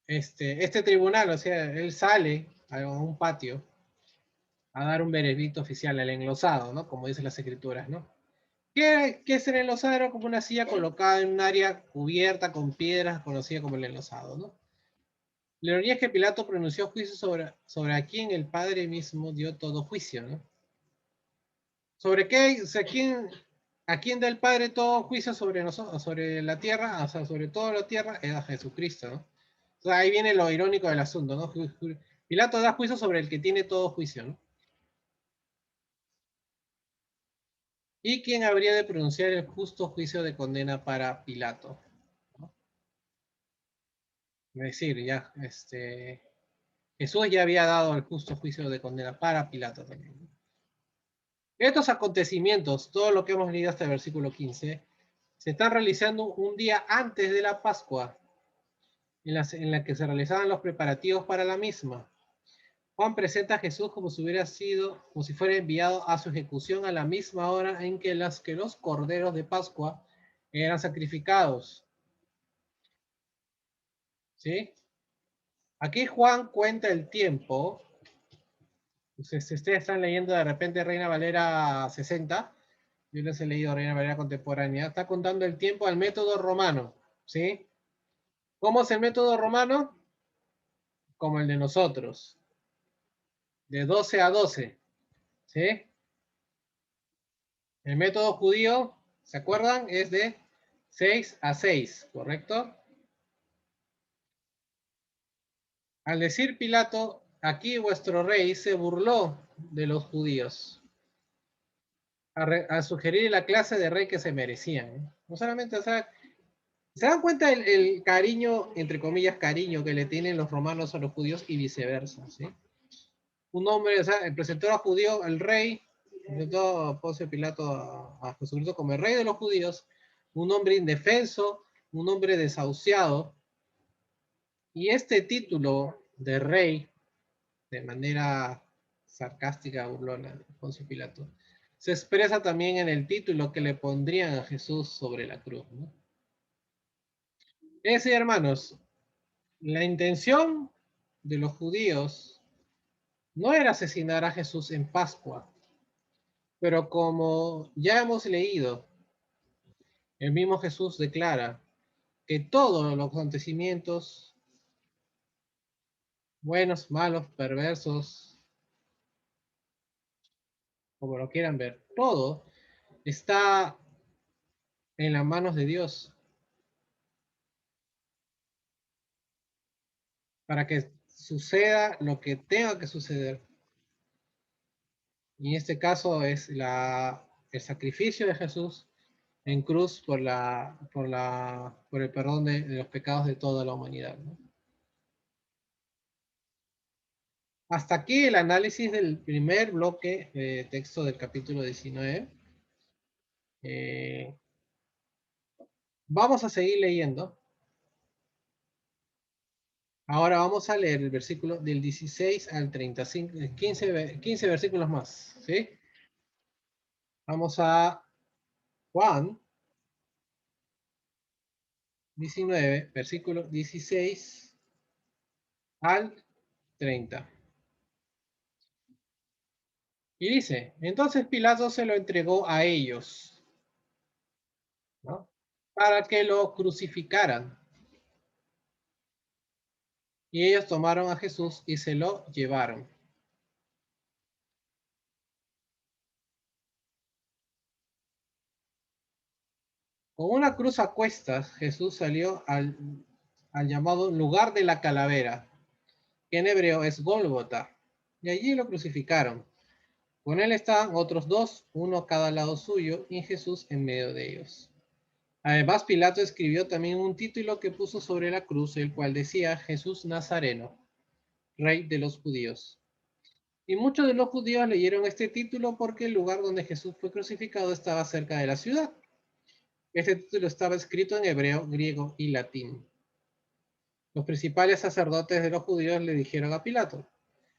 Este tribunal, o sea, él sale a un patio a dar un veredicto oficial al enlosado, ¿no? Como dicen las escrituras, ¿no? ¿Qué es el enlosado? Era como una silla colocada en un área cubierta con piedras, conocida como el enlosado, ¿no? La ironía es que Pilato pronunció juicio sobre a quien el Padre mismo dio todo juicio, ¿no? ¿Sobre qué? O sea, ¿a quién da el Padre todo juicio sobre nosotros, sobre la tierra? O sea, sobre toda la tierra, es a Jesucristo, ¿no? O sea, ahí viene lo irónico del asunto, ¿no? Pilato da juicio sobre el que tiene todo juicio, ¿no? ¿Y quién habría de pronunciar el justo juicio de condena para Pilato? ¿No? Es decir, ya, Jesús ya había dado el justo juicio de condena para Pilato también, ¿no? Estos acontecimientos, todo lo que hemos leído hasta el versículo 15, se están realizando un día antes de la Pascua, en la que se realizaban los preparativos para la misma. Juan presenta a Jesús como si hubiera sido, como si fuera enviado a su ejecución a la misma hora en que los corderos de Pascua eran sacrificados. ¿Sí? Aquí Juan cuenta el tiempo. Si ustedes están leyendo de repente Reina Valera 60, yo les he leído Reina Valera contemporánea, está contando el tiempo al método romano. ¿Sí? ¿Cómo es el método romano? Como el de nosotros, de 12 a 12. ¿Sí? El método judío, ¿se acuerdan? Es de 6:6, ¿correcto? Al decir Pilato, aquí vuestro rey se burló de los judíos, a sugerir la clase de rey que se merecían, ¿no? No solamente, o sea, ¿se dan cuenta el cariño, entre comillas, cariño que le tienen los romanos a los judíos y viceversa, ¿sí? Un hombre, o sea, presentó a judío, el rey, presentó a Poncio Pilato a Jesucristo como el rey de los judíos, un hombre indefenso, un hombre desahuciado, y este título de rey, de manera sarcástica, burlona, Poncio Pilato, se expresa también en el título que le pondrían a Jesús sobre la cruz, ¿no? Es decir, hermanos, la intención de los judíos no era asesinar a Jesús en Pascua, pero como ya hemos leído, el mismo Jesús declara que todos los acontecimientos, buenos, malos, perversos, como lo quieran ver, todo está en las manos de Dios para que suceda lo que tenga que suceder. Y en este caso es el sacrificio de Jesús en cruz por el perdón de los pecados de toda la humanidad, ¿no? Hasta aquí el análisis del primer bloque de texto del capítulo 19. Eh, Vamos a seguir leyendo. Ahora vamos a leer el versículo del 16 al 35, 15 versículos más, ¿sí? Vamos a Juan 19, versículo 16 al 30. Y dice, entonces Pilato se lo entregó a ellos, ¿no? Para que lo crucificaran. Y ellos tomaron a Jesús y se lo llevaron. Con una cruz a cuestas, Jesús salió al llamado lugar de la calavera, que en hebreo es Gólgota, y allí lo crucificaron. Con él estaban otros dos, uno a cada lado suyo, y Jesús en medio de ellos. Además, Pilato escribió también un título que puso sobre la cruz, el cual decía Jesús Nazareno, Rey de los Judíos. Y muchos de los judíos leyeron este título porque el lugar donde Jesús fue crucificado estaba cerca de la ciudad. Este título estaba escrito en hebreo, griego y latín. Los principales sacerdotes de los judíos le dijeron a Pilato,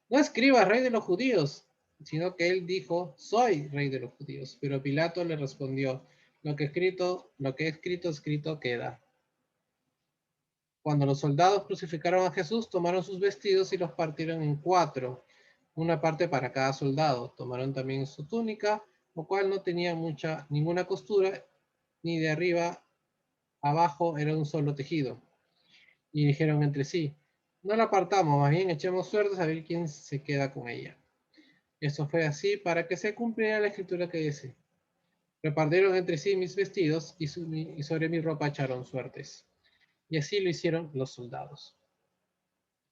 no escribas rey de los judíos, sino que él dijo, soy rey de los judíos. Pero Pilato le respondió, lo que he escrito queda. Cuando los soldados crucificaron a Jesús, tomaron sus vestidos y los partieron en 4, una parte para cada soldado. Tomaron también su túnica, lo cual no tenía ninguna costura, ni de arriba abajo era un solo tejido. Y dijeron entre sí, no la apartamos, más bien echemos suertes a ver quién se queda con ella. Eso fue así para que se cumpliera la escritura que dice, repartieron entre sí mis vestidos y sobre mi ropa echaron suertes. Y así lo hicieron los soldados.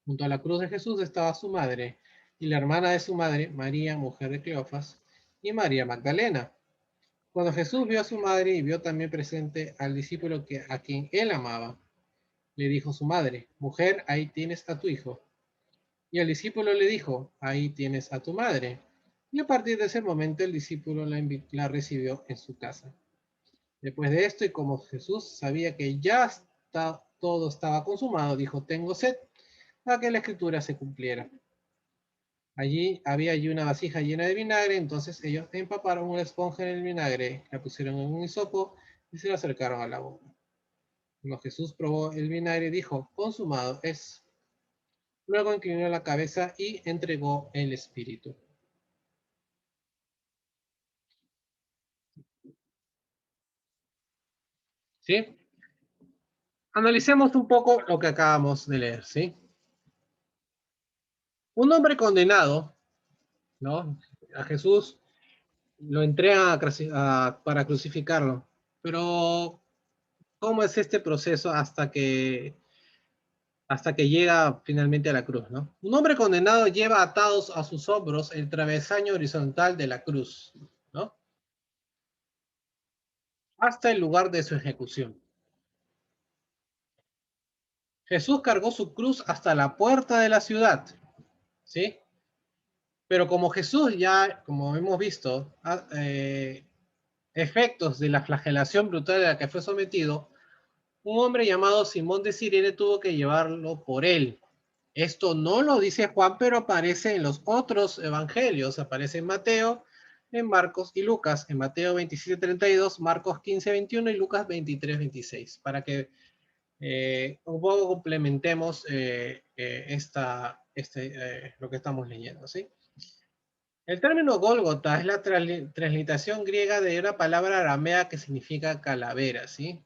Junto a la cruz de Jesús estaba su madre y la hermana de su madre, María, mujer de Cleofas, y María Magdalena. Cuando Jesús vio a su madre y vio también presente al discípulo a quien él amaba, le dijo su madre, mujer, ahí tienes a tu hijo. Y el discípulo le dijo, ahí tienes a tu madre. Y a partir de ese momento el discípulo la recibió en su casa. Después de esto, y como Jesús sabía que ya todo estaba consumado, dijo, tengo sed, para que la escritura se cumpliera. Había una vasija llena de vinagre, entonces ellos empaparon una esponja en el vinagre, la pusieron en un hisopo y se la acercaron a la boca. Cuando Jesús probó el vinagre, dijo, consumado es. Luego inclinó la cabeza y entregó el espíritu. ¿Sí? Analicemos un poco lo que acabamos de leer, ¿sí? Un hombre condenado, ¿no? A Jesús lo entregan para crucificarlo, pero cómo es este proceso hasta que llega finalmente a la cruz, ¿no? Un hombre condenado lleva atados a sus hombros el travesaño horizontal de la cruz, ¿no? Hasta el lugar de su ejecución. Jesús cargó su cruz hasta la puerta de la ciudad, ¿sí? Pero como Jesús ya, como hemos visto, efectos de la flagelación brutal a la que fue sometido, un hombre llamado Simón de Cirene tuvo que llevarlo por él. Esto no lo dice Juan, pero aparece en los otros evangelios. Aparece en Mateo, en Marcos y Lucas. En Mateo 27:32, Marcos 15:21 y Lucas 23:26. Para que un poco complementemos lo que estamos leyendo, ¿sí? El término Gólgota es la transliteración griega de una palabra aramea que significa calavera, ¿sí?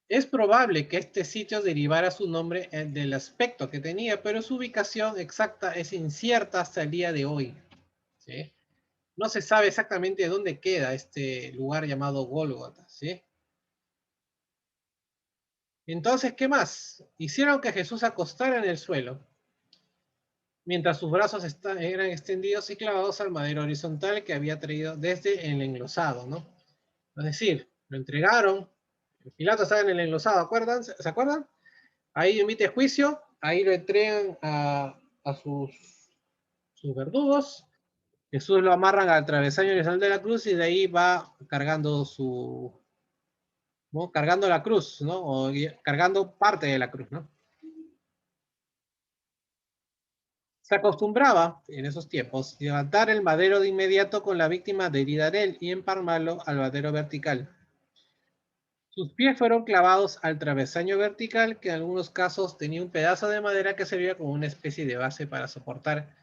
Es probable que este sitio derivara su nombre del aspecto que tenía, pero su ubicación exacta es incierta hasta el día de hoy, ¿sí? No se sabe exactamente dónde queda este lugar llamado Gólgota, ¿sí? Entonces, ¿qué más? Hicieron que Jesús acostara en el suelo, mientras sus brazos eran extendidos y clavados al madero horizontal que había traído desde el enlosado, ¿no? Es decir, lo entregaron, Pilato estaba en el enlosado, ¿se acuerdan? Ahí emite juicio, ahí lo entregan a sus verdugos, Jesús lo amarran al travesaño horizontal de la cruz y de ahí va cargando ¿no? Cargando la cruz, ¿no? O cargando parte de la cruz, ¿no? Se acostumbraba, en esos tiempos, levantar el madero de inmediato con la víctima adherida en él y empalmarlo al madero vertical. Sus pies fueron clavados al travesaño vertical, que en algunos casos tenía un pedazo de madera que servía como una especie de base para soportar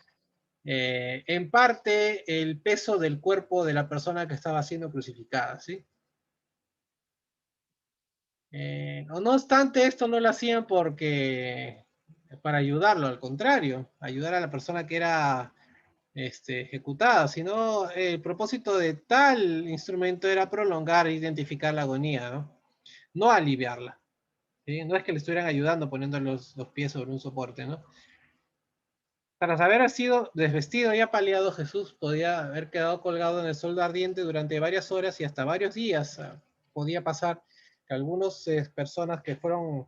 en parte el peso del cuerpo de la persona que estaba siendo crucificada, ¿sí? No obstante, esto no lo hacían porque para ayudarlo, al contrario, ayudar a la persona que era ejecutada, sino el propósito de tal instrumento era prolongar e identificar la agonía, ¿no? No aliviarla, ¿sí? No es que le estuvieran ayudando poniendo los pies sobre un soporte, ¿no? Tras haber sido desvestido y apaleado, Jesús podía haber quedado colgado en el sol ardiente durante varias horas y hasta varios días. Podía pasar que algunas personas que fueron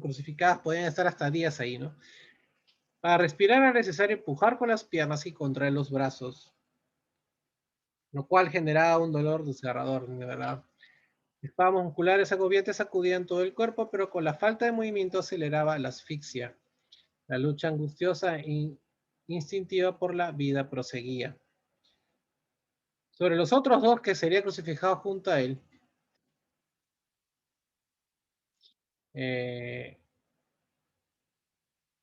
crucificadas podían estar hasta días ahí, ¿no? Para respirar era necesario empujar con las piernas y contraer los brazos, lo cual generaba un dolor desgarrador, de verdad. Espasmos musculares agobiantes sacudían todo el cuerpo, pero con la falta de movimiento aceleraba la asfixia. La lucha angustiosa e instintiva por la vida proseguía. Sobre los otros dos que serían crucificados junto a él, eh,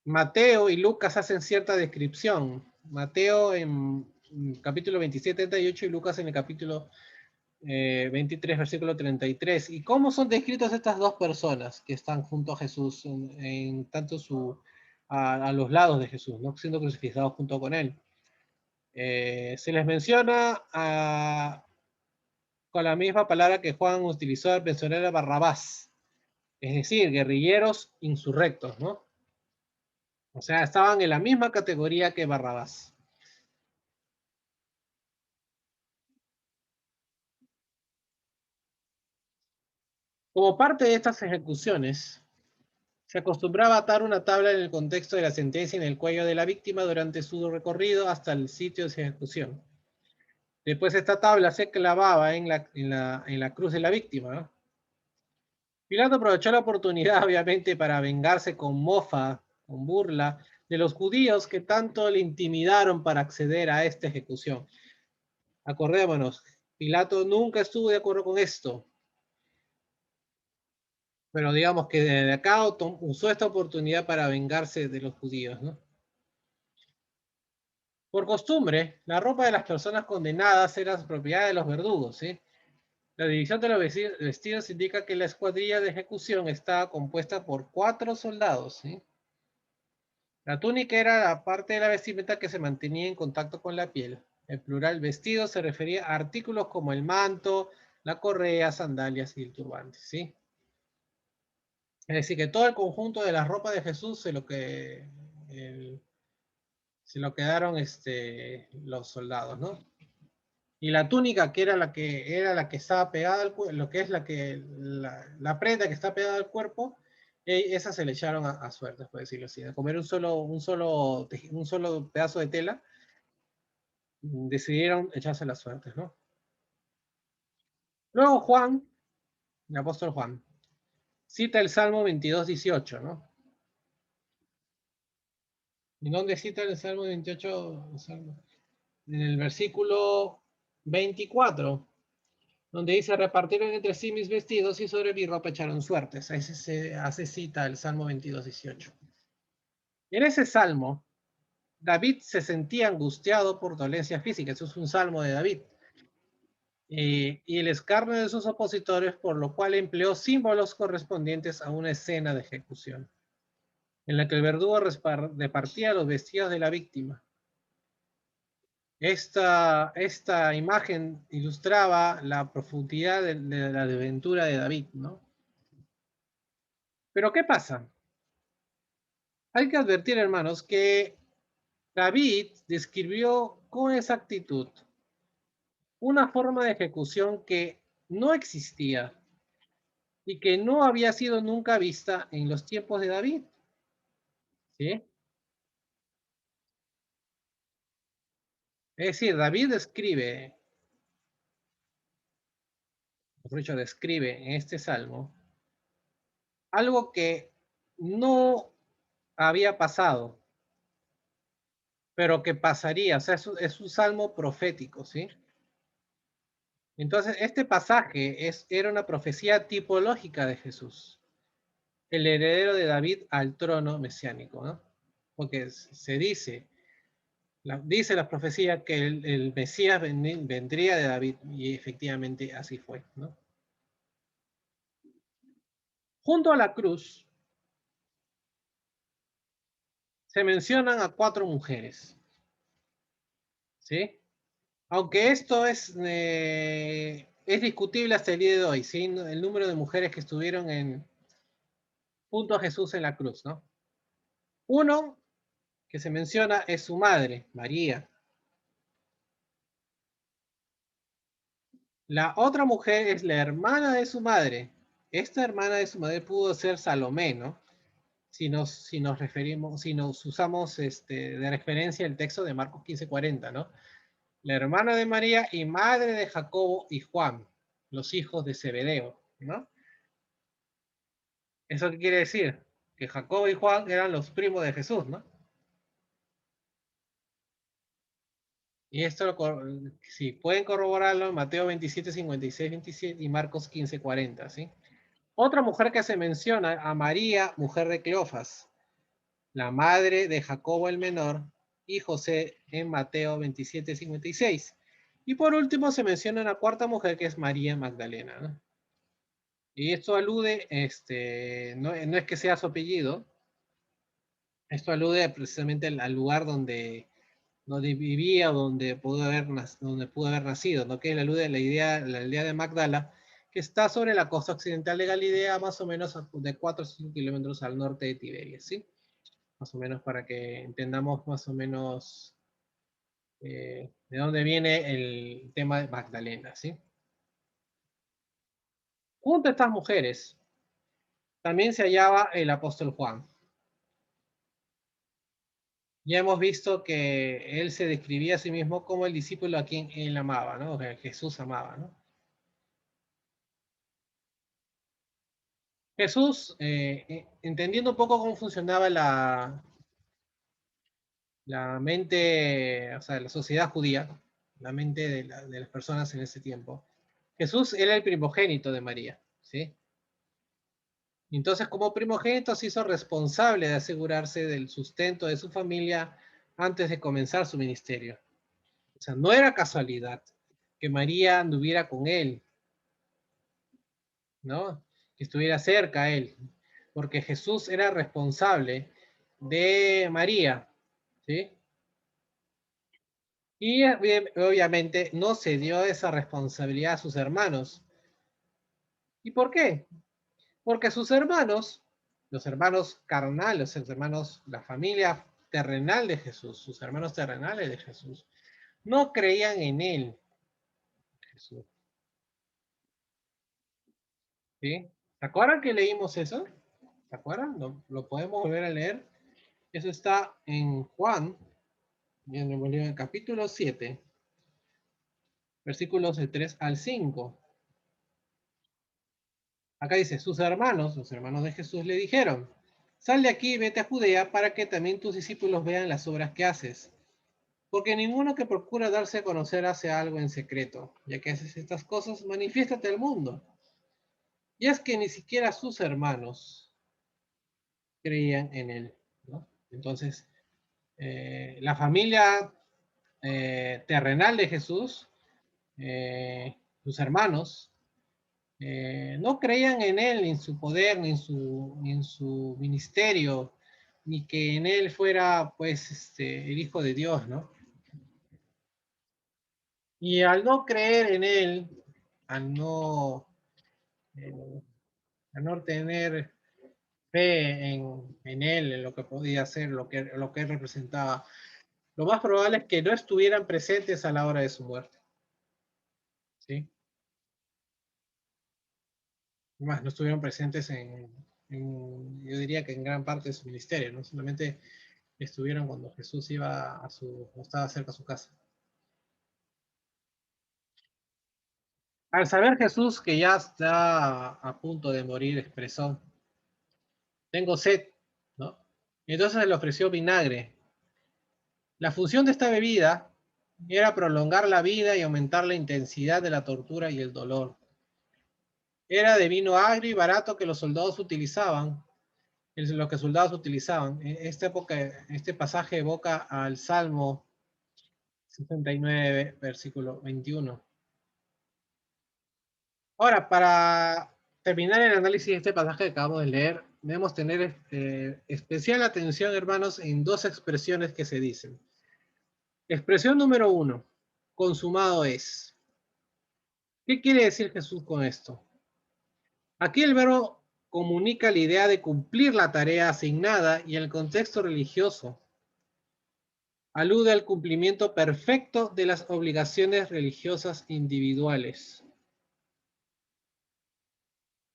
Mateo y Lucas hacen cierta descripción. Mateo en capítulo 27, 38 y Lucas en el capítulo 23, versículo 33. ¿Y cómo son descritas estas dos personas que están junto a Jesús, tanto a los lados de Jesús, ¿no? Siendo crucificados junto con él? Se les menciona con la misma palabra que Juan utilizó al mencionar a Barrabás, es decir, guerrilleros insurrectos, ¿no? O sea, estaban en la misma categoría que Barrabás. Como parte de estas ejecuciones, se acostumbraba a atar una tabla en el contexto de la sentencia en el cuello de la víctima durante su recorrido hasta el sitio de ejecución. Después esta tabla se clavaba en la cruz de la víctima, ¿no? Pilato aprovechó la oportunidad, obviamente, para vengarse con mofa, con burla, de los judíos que tanto le intimidaron para acceder a esta ejecución. Acordémonos, Pilato nunca estuvo de acuerdo con esto, pero digamos que desde acá usó esta oportunidad para vengarse de los judíos, ¿no? Por costumbre, la ropa de las personas condenadas era propiedad de los verdugos, ¿sí? La división de los vestidos indica que la escuadrilla de ejecución estaba compuesta por 4 soldados, ¿sí? La túnica era la parte de la vestimenta que se mantenía en contacto con la piel. El plural vestido se refería a artículos como el manto, la correa, sandalias y el turbante, ¿sí? Es decir, que todo el conjunto de la ropa de Jesús se lo quedaron los soldados, ¿no? Y la túnica, que era la que estaba pegada al cuerpo, lo que es la prenda que está pegada al cuerpo, esa se le echaron a suertes, por decirlo así. De comer un solo pedazo de tela, decidieron echarse las suertes, ¿no? Luego Juan, el apóstol Juan, cita el Salmo 22:18, ¿no? ¿Y dónde cita el Salmo 28? En el versículo 24, donde dice, repartieron entre sí mis vestidos y sobre mi ropa echaron suertes. Ahí se hace cita el Salmo 22:18. En ese Salmo, David se sentía angustiado por dolencia física. Eso es un Salmo de David. Y el escarnio de sus opositores, por lo cual empleó símbolos correspondientes a una escena de ejecución, en la que el verdugo repartía los vestidos de la víctima. Esta imagen ilustraba la profundidad de la desventura de David, ¿no? Pero ¿qué pasa? Hay que advertir, hermanos, que David describió con exactitud una forma de ejecución que no existía y que no había sido nunca vista en los tiempos de David, ¿sí? Es decir, David describe en este salmo algo que no había pasado, pero que pasaría. O sea, es un salmo profético, ¿sí? Entonces, este pasaje era una profecía tipológica de Jesús, el heredero de David al trono mesiánico, ¿no? Porque se dice la profecía que el Mesías vendría de David, y efectivamente así fue, ¿no? Junto a la cruz se mencionan a 4 mujeres, ¿sí? Aunque esto es discutible hasta el día de hoy, ¿sí? El número de mujeres que estuvieron junto a Jesús en la cruz, ¿no? Uno que se menciona es su madre, María. La otra mujer es la hermana de su madre. Esta hermana de su madre pudo ser Salomé, ¿no? Si nos usamos de referencia el texto de Marcos 15:40, ¿no? La hermana de María y madre de Jacobo y Juan, los hijos de Zebedeo, ¿no? ¿Eso qué quiere decir? Que Jacobo y Juan eran los primos de Jesús, ¿no? Y esto, si pueden corroborarlo, en Mateo 27:56, 27 y Marcos 15:40, ¿sí? Otra mujer que se menciona, a María, mujer de Cleofas, la madre de Jacobo el menor, y José en Mateo 27:56. Y por último se menciona una cuarta mujer que es María Magdalena, ¿no? Y esto alude, no es que sea su apellido, esto alude precisamente al lugar donde vivía o donde pudo haber nacido, ¿no? Que alude a la aldea de Magdala, que está sobre la costa occidental de Galilea, más o menos de 4 o 5 kilómetros al norte de Tiberias, ¿sí? Más o menos para que entendamos más o menos de dónde viene el tema de Magdalena, ¿sí? Junto a estas mujeres también se hallaba el apóstol Juan. Ya hemos visto que él se describía a sí mismo como el discípulo a quien él amaba, ¿no? Que Jesús amaba, ¿no? Jesús, entendiendo un poco cómo funcionaba la mente, o sea, la sociedad judía, la mente de las personas en ese tiempo, Jesús era el primogénito de María, ¿sí? Entonces, como primogénito, se hizo responsable de asegurarse del sustento de su familia antes de comenzar su ministerio. O sea, no era casualidad que María anduviera con él, ¿no? Que estuviera cerca a él, porque Jesús era responsable de María, ¿sí? Y obviamente no se dio esa responsabilidad a sus hermanos. ¿Y por qué? Porque sus hermanos, los hermanos carnales, los hermanos, la familia terrenal de Jesús, sus hermanos terrenales de Jesús, no creían en él, Jesús. ¿Sí? ¿Se acuerdan que leímos eso? ¿Se acuerdan? Lo podemos volver a leer. Eso está en Juan, en el capítulo 7, versículos de 3 al 5. Acá dice, sus hermanos, los hermanos de Jesús, le dijeron, sal de aquí y vete a Judea para que también tus discípulos vean las obras que haces. Porque ninguno que procura darse a conocer hace algo en secreto. Ya que haces estas cosas, manifiéstate al mundo. Y es que ni siquiera sus hermanos creían en él, ¿no? Entonces, la familia terrenal de Jesús, sus hermanos, no creían en él, ni en su poder, ni en su ministerio, ni que en él fuera, pues, el Hijo de Dios, ¿no? Y al no creer en él, al no, eh, al no tener fe en él, en lo que podía hacer, lo que él representaba, lo más probable es que no estuvieran presentes a la hora de su muerte, ¿sí? Más, no estuvieron presentes yo diría que en gran parte de su ministerio, no solamente estuvieron cuando Jesús iba estaba cerca a su casa. Al saber Jesús que ya está a punto de morir, expresó, tengo sed, ¿no? Y entonces le ofreció vinagre. La función de esta bebida era prolongar la vida y aumentar la intensidad de la tortura y el dolor. Era de vino agrio y barato que los soldados utilizaban, lo que soldados utilizaban. En esta época, este pasaje evoca al Salmo 69, versículo 21. Ahora, para terminar el análisis de este pasaje que acabamos de leer, debemos tener especial atención, hermanos, en dos expresiones que se dicen. Expresión número 1, consumado es. ¿Qué quiere decir Jesús con esto? Aquí el verbo comunica la idea de cumplir la tarea asignada y el contexto religioso alude al cumplimiento perfecto de las obligaciones religiosas individuales.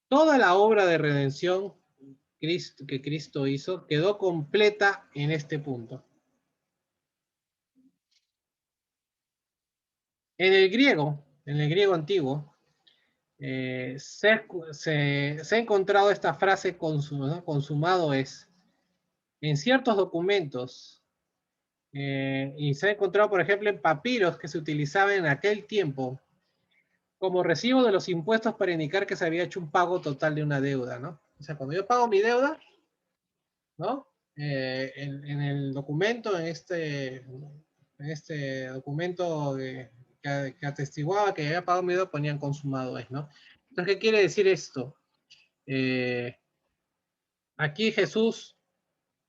Toda la obra de redención que Cristo hizo quedó completa en este punto. En el griego antiguo, se ha encontrado esta frase ¿no? Consumado es en ciertos documentos y se ha encontrado, por ejemplo, en papiros que se utilizaban en aquel tiempo como recibo de los impuestos para indicar que se había hecho un pago total de una deuda, ¿no? O sea, cuando yo pago mi deuda, ¿no? En el documento, en este documento que atestiguaba que había pagado mi deuda, ponían consumado es, ¿no? Entonces, ¿qué quiere decir esto? Aquí Jesús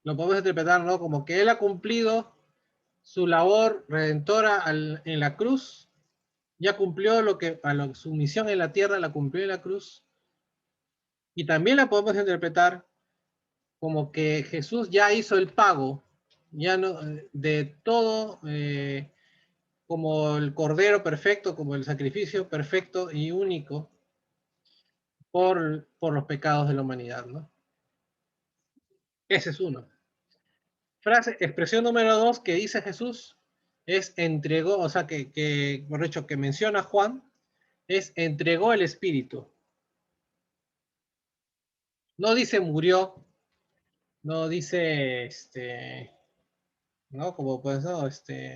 lo podemos interpretar, ¿no? Como que él ha cumplido su labor redentora en la cruz, ya cumplió su misión en la tierra, la cumplió en la cruz, y también la podemos interpretar como que Jesús ya hizo el pago, ya no, de todo, como el cordero perfecto, como el sacrificio perfecto y único por los pecados de la humanidad, ¿no? Ese es uno. Expresión número 2 que dice Jesús es entregó, o sea, por hecho, que menciona Juan, es entregó el Espíritu. No dice murió, no dice, ¿no? Como pues, ¿no?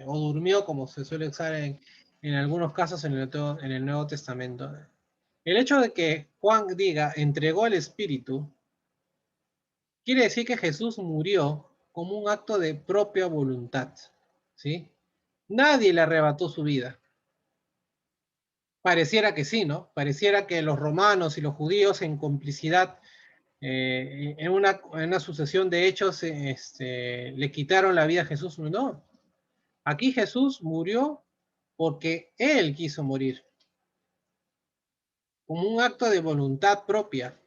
O durmió, como se suele usar en algunos casos en el Nuevo Testamento. El hecho de que Juan diga entregó el Espíritu, quiere decir que Jesús murió como un acto de propia voluntad, ¿sí? Nadie le arrebató su vida. Pareciera que sí, ¿no? Pareciera que los romanos y los judíos en complicidad, en una sucesión de hechos, le quitaron la vida a Jesús. No, Aquí Jesús murió porque Él quiso morir, como un acto de voluntad propia,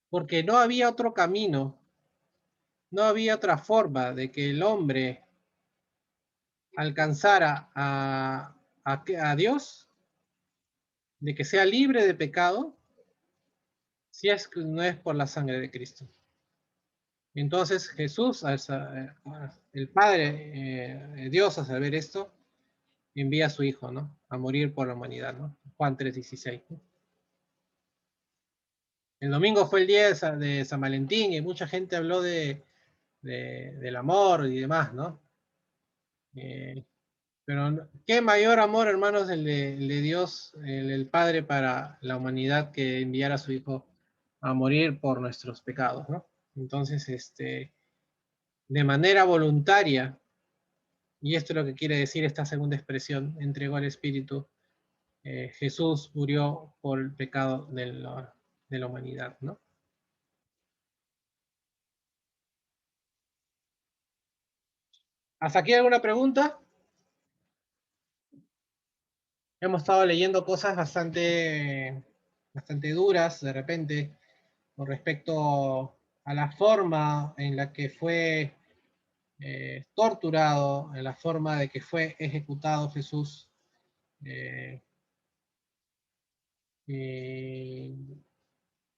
porque no había otro camino, no había otra forma de que el hombre alcanzara a Dios, de que sea libre de pecado, si es que no es por la sangre de Cristo. Entonces Jesús, el Padre, Dios, al saber esto, envía a su Hijo, ¿no? A morir por la humanidad, ¿no? Juan 3:16. ¿No? El domingo fue el día de San Valentín y mucha gente habló del amor y demás, ¿no? Pero qué mayor amor, hermanos, el de Dios, el Padre para la humanidad, que enviar a su Hijo a morir por nuestros pecados, ¿no? Entonces, de manera voluntaria, y esto es lo que quiere decir esta segunda expresión, entregó al Espíritu, Jesús murió por el pecado de la humanidad, ¿no? ¿Hasta aquí alguna pregunta? Hemos estado leyendo cosas bastante duras de repente con respecto a la forma en la que fue torturado, en la forma de que fue ejecutado Jesús. Eh,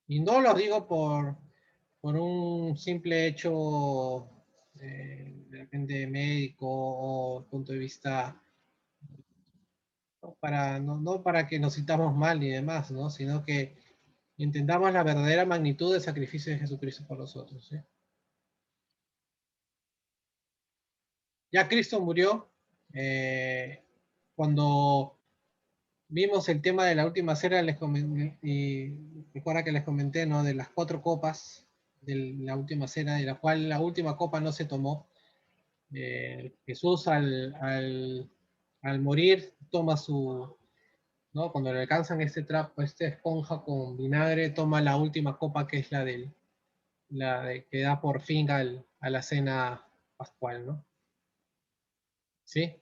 y no lo digo por un simple hecho de repente médico o punto de vista, no para que nos sintamos mal ni demás, ¿no? Sino que entendamos la verdadera magnitud del sacrificio de Jesucristo por nosotros. ¿Sí? Ya Cristo murió cuando vimos el tema de la última cena, y recuerda que les comenté, ¿no? De las 4 copas de la última cena, de la cual la última copa no se tomó. Jesús al morir toma su, ¿no? Cuando le alcanzan este trapo, esta esponja con vinagre, toma la última copa, que es la de que da por fin a la cena pascual, ¿no? ¿Sí?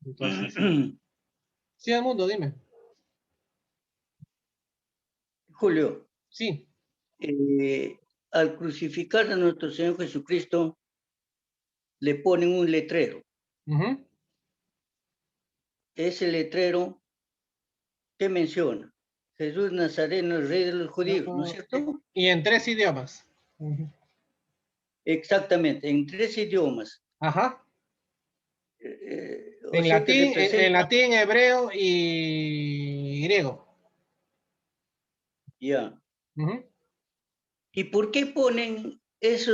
Entonces, sí, al mundo, dime. Julio, Sí. al crucificar a nuestro Señor Jesucristo, le ponen un letrero. Uh-huh. Ese letrero, ¿qué menciona? Jesús Nazareno, el rey de los judíos, ¿no es cierto? Y en 3 idiomas. Uh-huh. Exactamente, en 3 idiomas. Ajá. O sea que En representa... latín, hebreo y griego. Ya. Uh-huh. ¿Y por qué ponen eso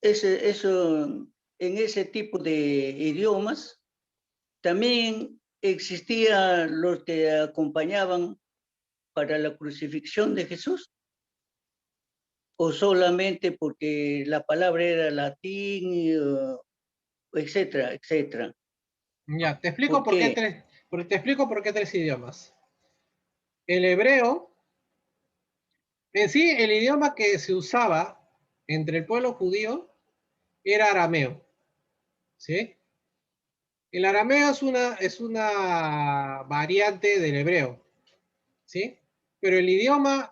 en ese tipo de idiomas? También existían los que acompañaban para la crucifixión de Jesús, o solamente porque la palabra era latín, etcétera, etcétera. Ya, ¿Por qué? te explico por qué 3 idiomas. El hebreo, en sí, el idioma que se usaba entre el pueblo judío era arameo. ¿Sí? El arameo es una variante del hebreo. ¿Sí? Pero el idioma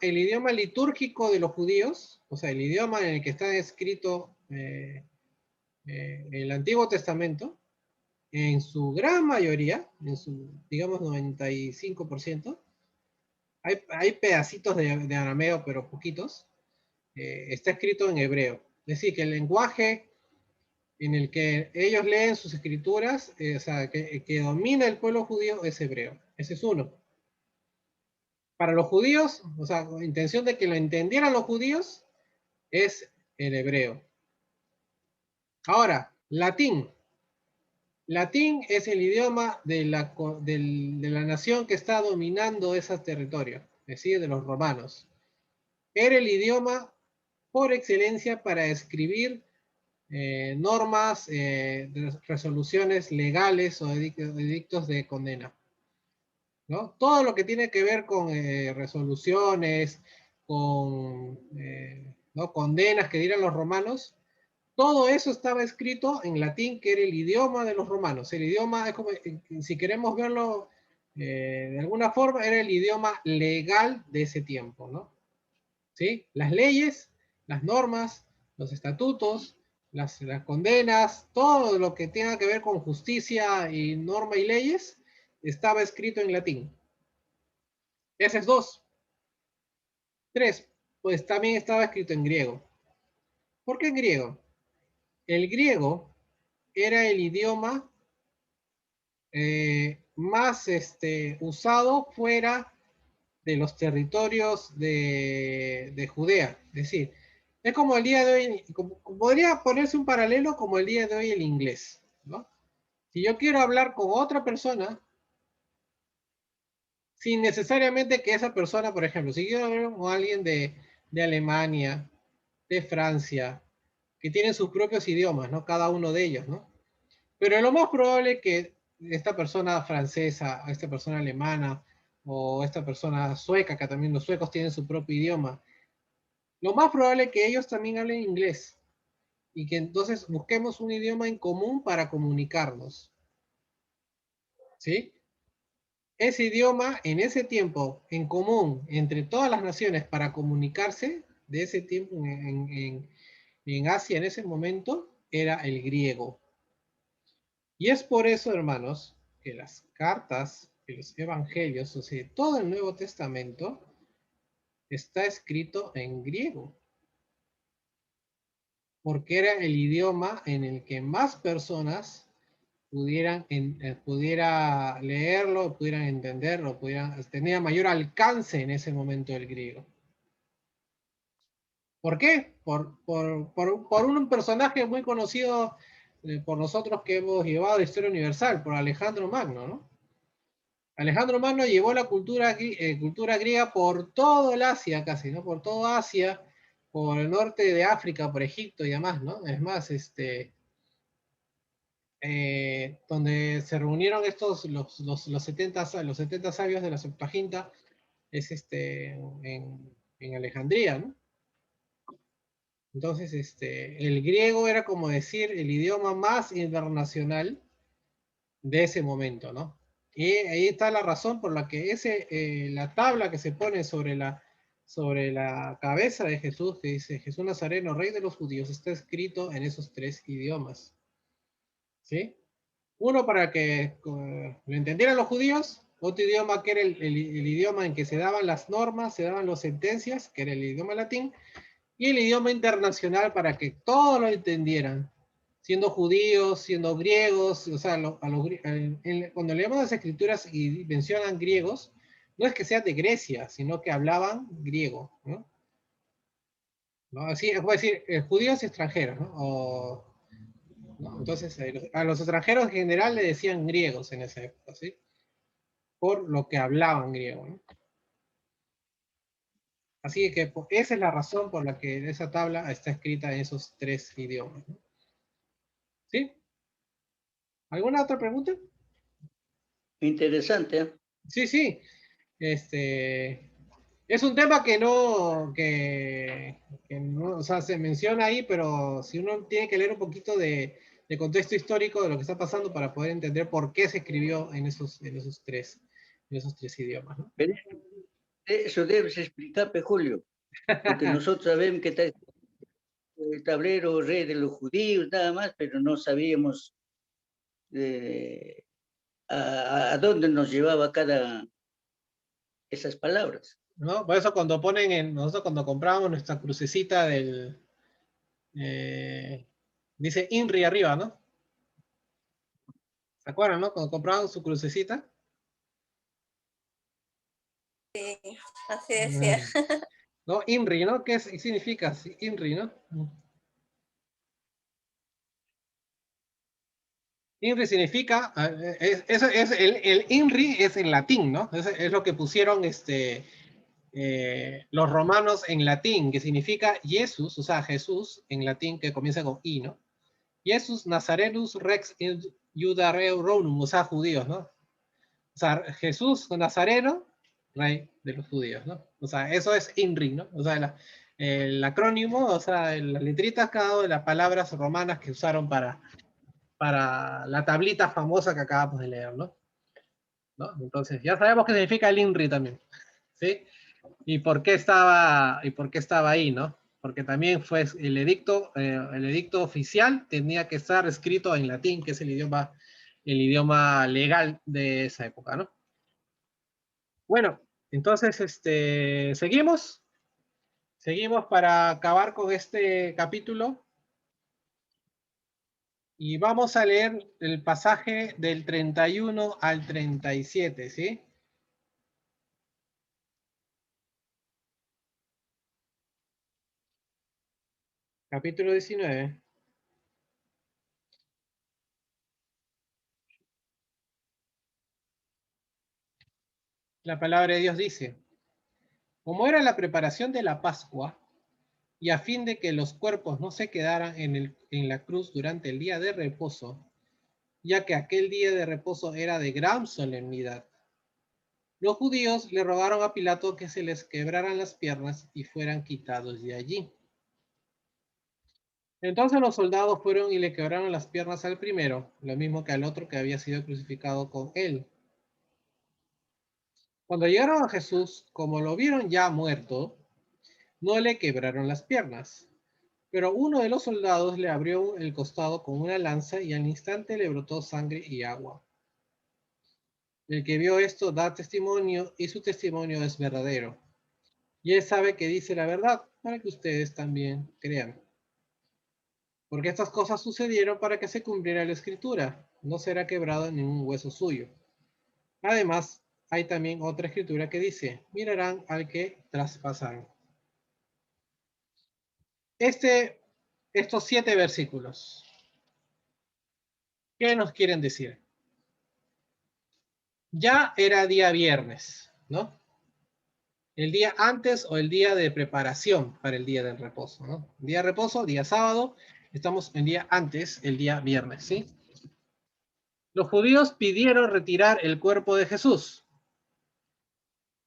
litúrgico de los judíos, o sea, el idioma en el que está escrito el Antiguo Testamento, en su gran mayoría, en su, digamos, 95%, hay pedacitos de arameo, pero poquitos, está escrito en hebreo. Es decir, que el lenguaje en el que ellos leen sus escrituras, o sea, que domina el pueblo judío, es hebreo. Ese es uno. Para los judíos, o sea, con intención de que lo entendieran los judíos, es el hebreo. Ahora, latín. Latín es el idioma de la nación que está dominando ese territorio, es decir, de los romanos. Era el idioma por excelencia para escribir normas, resoluciones legales o edictos de condena. ¿No? Todo lo que tiene que ver con resoluciones, con ¿no? condenas que dieran los romanos, todo eso estaba escrito en latín, que era el idioma de los romanos. El idioma, es como, si queremos verlo de alguna forma, era el idioma legal de ese tiempo, ¿no? ¿Sí? Las leyes, las normas, los estatutos, las condenas, todo lo que tenga que ver con justicia y norma y leyes, estaba escrito en latín. Ese es 2. 3, pues también estaba escrito en griego. ¿Por qué en griego? El griego era el idioma más usado fuera de los territorios de Judea. Es decir, es como el día de hoy, podría ponerse un paralelo como el día de hoy el inglés, ¿no? Si yo quiero hablar con otra persona, sin necesariamente que esa persona, por ejemplo, si quiero hablar con alguien de Alemania, de Francia, que tienen sus propios idiomas, ¿no? Cada uno de ellos, ¿no? Pero lo más probable es que esta persona francesa, esta persona alemana, o esta persona sueca, que también los suecos tienen su propio idioma, lo más probable es que ellos también hablen inglés y que entonces busquemos un idioma en común para comunicarnos. ¿Sí? Ese idioma en ese tiempo en común entre todas las naciones para comunicarse de ese tiempo en Asia en ese momento era el griego. Y es por eso, hermanos, que las cartas, que los evangelios, o sea, todo el Nuevo Testamento está escrito en griego, porque era el idioma en el que más personas pudiera leerlo, pudieran entenderlo, tenía mayor alcance en ese momento el griego. ¿Por qué? Por un personaje muy conocido por nosotros que hemos llevado la historia universal, por Alejandro Magno, ¿no? Alejandro Magno llevó la cultura griega por todo el Asia casi, ¿no? Por todo Asia, por el norte de África, por Egipto y demás, ¿no? Es más, donde se reunieron los 70 sabios de la Septuaginta, es en Alejandría, ¿no? Entonces, el griego era como decir el idioma más internacional de ese momento, ¿no? Y ahí está la razón por la que la tabla que se pone sobre la cabeza de Jesús, que dice Jesús Nazareno, Rey de los Judíos, está escrito en esos 3 idiomas. ¿Sí? Uno para que lo entendieran los judíos, otro idioma que era el idioma en que se daban las normas, se daban las sentencias, que era el idioma latín, y el idioma internacional para que todos lo entendieran, siendo judíos, siendo griegos, o sea, cuando leemos las escrituras y mencionan griegos, no es que sean de Grecia, sino que hablaban griego, ¿no? ¿No? Así, es decir, judíos y extranjeros, ¿no? ¿no? Entonces, a los extranjeros en general le decían griegos en esa época, ¿sí? Por lo que hablaban griego, ¿no? Así que esa es la razón por la que esa tabla está escrita en esos 3 idiomas, ¿no? ¿Sí? ¿Alguna otra pregunta? Interesante, ¿eh? Sí, sí. Es un tema que no, o sea, se menciona ahí, pero si uno tiene que leer un poquito de contexto histórico de lo que está pasando para poder entender por qué se escribió en esos tres idiomas, ¿no? Pero eso debes explicar, Julio, porque nosotros sabemos que está el tablero rey de los judíos, nada más, pero no sabíamos a dónde nos llevaba cada esas palabras. ¿No? Por eso nosotros cuando comprábamos nuestra crucecita dice INRI arriba, ¿no? ¿Se acuerdan, no? Cuando compraban su crucecita. Sí, así decía. ¿No? INRI, ¿no? ¿Qué significa? INRI, ¿no? INRI significa, el INRI es en latín, ¿no? Es lo que pusieron los romanos en latín, que significa Jesús, o sea, Jesús en latín, que comienza con I, ¿no? Jesús Nazarenus Rex Judaeorum, o sea, judíos, ¿no? O sea, Jesús Nazareno, rey de los judíos, ¿no? O sea, eso es INRI, ¿no? O sea, el acrónimo, o sea, las letritas cada una de las palabras romanas que usaron para la tablita famosa que acabamos de leer, ¿no? Entonces, ya sabemos qué significa el INRI también, ¿sí? Y por qué estaba ahí, ¿no? Porque también fue el edicto oficial tenía que estar escrito en latín, que es el idioma legal de esa época, ¿no? Bueno, entonces, seguimos para acabar con este capítulo y vamos a leer el pasaje del 31 al 37, ¿sí? Capítulo 19. La palabra de Dios dice: como era la preparación de la Pascua, y a fin de que los cuerpos no se quedaran en la cruz durante el día de reposo, ya que aquel día de reposo era de gran solemnidad, los judíos le rogaron a Pilato que se les quebraran las piernas y fueran quitados de allí. Entonces los soldados fueron y le quebraron las piernas al primero, lo mismo que al otro que había sido crucificado con él. Cuando llegaron a Jesús, como lo vieron ya muerto, no le quebraron las piernas. Pero uno de los soldados le abrió el costado con una lanza y al instante le brotó sangre y agua. El que vio esto da testimonio y su testimonio es verdadero. Y él sabe que dice la verdad para que ustedes también crean. Porque estas cosas sucedieron para que se cumpliera la escritura. No será quebrado ningún hueso suyo. Además, hay también otra escritura que dice: mirarán al que traspasaron. Estos 7 versículos, ¿qué nos quieren decir? Ya era día viernes, ¿no? El día antes o el día de preparación para el día del reposo, ¿no? Día de reposo, día sábado, estamos en día antes, el día viernes, ¿sí? Los judíos pidieron retirar el cuerpo de Jesús.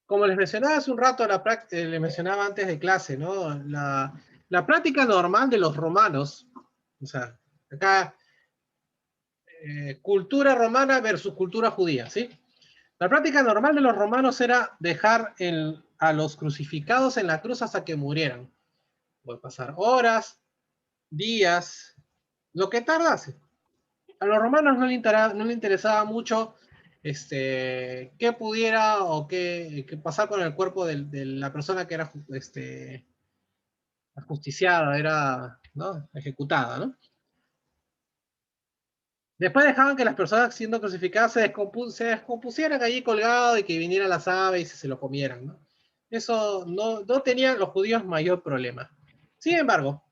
Como les mencionaba hace un rato, les mencionaba antes de clase, ¿no? La práctica normal de los romanos, o sea, acá, cultura romana versus cultura judía, ¿sí? La práctica normal de los romanos era dejar a los crucificados en la cruz hasta que murieran. Puede pasar horas, días, lo que tardase. A los romanos no le interesaba mucho qué pudiera o qué pasar con el cuerpo de la persona que era ajusticiada, era, ¿no?, ejecutada, ¿no? Después dejaban que las personas siendo crucificadas se descompusieran allí colgados y que vinieran las aves y se lo comieran, ¿no? Eso no tenían los judíos mayor problema. Sin embargo,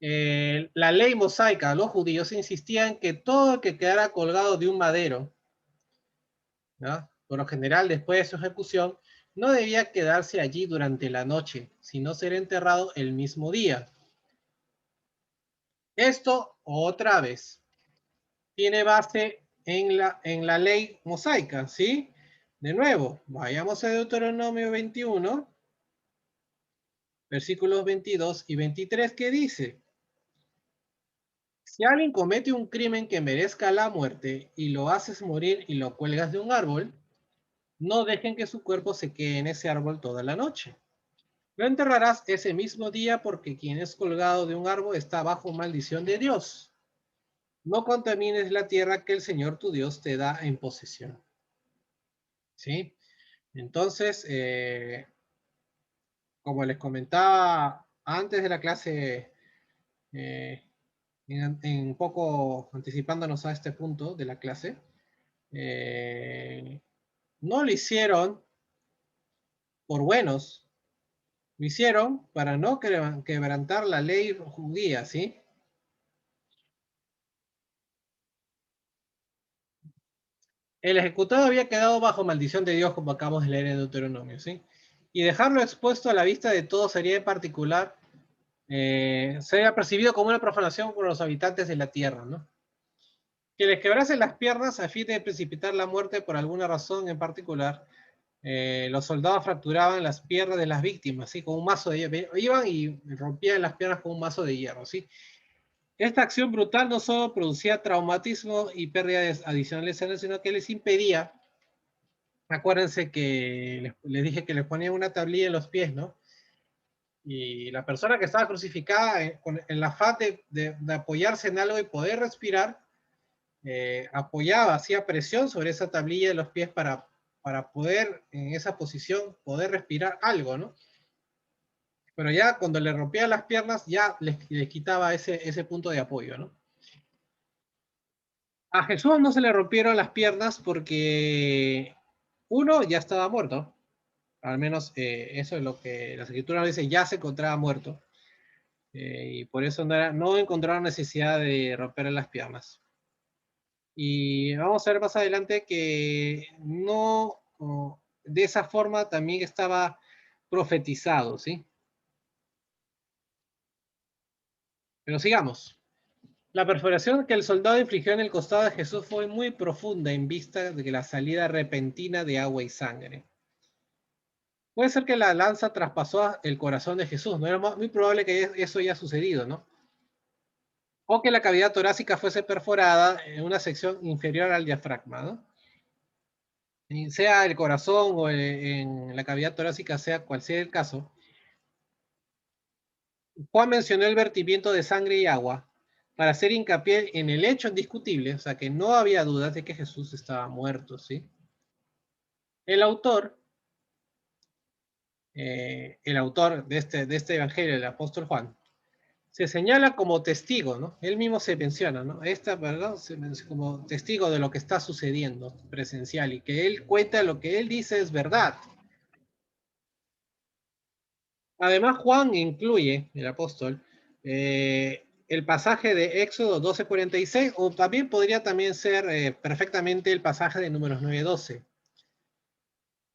la ley mosaica, los judíos insistían que todo el que quedara colgado de un madero, ¿no?, por lo general después de su ejecución, no debía quedarse allí durante la noche, sino ser enterrado el mismo día. Esto, otra vez, tiene base en la ley mosaica, ¿sí? De nuevo, vayamos a Deuteronomio 21, versículos 22 y 23, que dice: si alguien comete un crimen que merezca la muerte y lo haces morir y lo cuelgas de un árbol, no dejen que su cuerpo se quede en ese árbol toda la noche. Lo enterrarás ese mismo día, porque quien es colgado de un árbol está bajo maldición de Dios. No contamines la tierra que el Señor tu Dios te da en posesión. ¿Sí? Entonces, como les comentaba antes de la clase, un poco anticipándonos a este punto de la clase, no lo hicieron por buenos, lo hicieron para no quebrantar la ley judía, ¿sí? El ejecutado había quedado bajo maldición de Dios, como acabamos de leer en Deuteronomio, ¿sí? Y dejarlo expuesto a la vista de todos sería en particular, sería percibido como una profanación por los habitantes de la tierra, ¿no? Que les quebrasen las piernas a fin de precipitar la muerte por alguna razón en particular, los soldados fracturaban las piernas de las víctimas, ¿sí? Con un mazo de hierro. Iban y rompían las piernas con un mazo de hierro, ¿sí? Esta acción brutal no solo producía traumatismo y pérdidas adicionales, sino que les impedía, acuérdense que les dije que les ponían una tablilla en los pies, ¿no? Y la persona que estaba crucificada, en la afán de apoyarse en algo y poder respirar, apoyaba, hacía presión sobre esa tablilla de los pies para poder, en esa posición, poder respirar algo, ¿no? Pero ya cuando le rompía las piernas, ya les quitaba ese punto de apoyo, ¿no? A Jesús no se le rompieron las piernas porque uno ya estaba muerto. Al menos eso es lo que las escrituras dicen, ya se encontraba muerto. Y por eso no encontraron necesidad de romperle las piernas. Y vamos a ver más adelante que no, de esa forma también estaba profetizado, ¿sí? Pero sigamos. La perforación que el soldado infligió en el costado de Jesús fue muy profunda en vista de la salida repentina de agua y sangre. Puede ser que la lanza traspasó el corazón de Jesús, ¿no? Era muy probable que eso haya sucedido, ¿no? O que la cavidad torácica fuese perforada en una sección inferior al diafragma, ¿no? Y sea el corazón o en la cavidad torácica, sea cual sea el caso. Juan mencionó el vertimiento de sangre y agua para hacer hincapié en el hecho indiscutible, o sea que no había dudas de que Jesús estaba muerto, ¿sí? El autor de este evangelio, el apóstol Juan, se señala como testigo, ¿no? Él mismo se menciona, ¿no? ¿Verdad? Como testigo de lo que está sucediendo presencial y que él cuenta lo que él dice es verdad. Además, Juan incluye, el apóstol, el pasaje de Éxodo 12:46, o también podría ser perfectamente el pasaje de Números 9:12.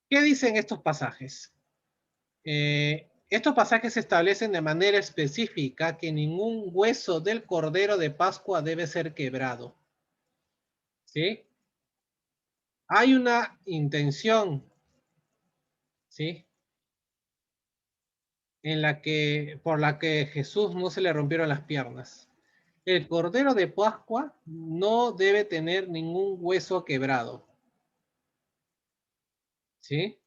¿Qué dicen estos pasajes? Estos pasajes establecen de manera específica que ningún hueso del Cordero de Pascua debe ser quebrado. ¿Sí? Hay una intención, ¿sí? Por la que Jesús no se le rompieron las piernas. El Cordero de Pascua no debe tener ningún hueso quebrado. ¿Sí?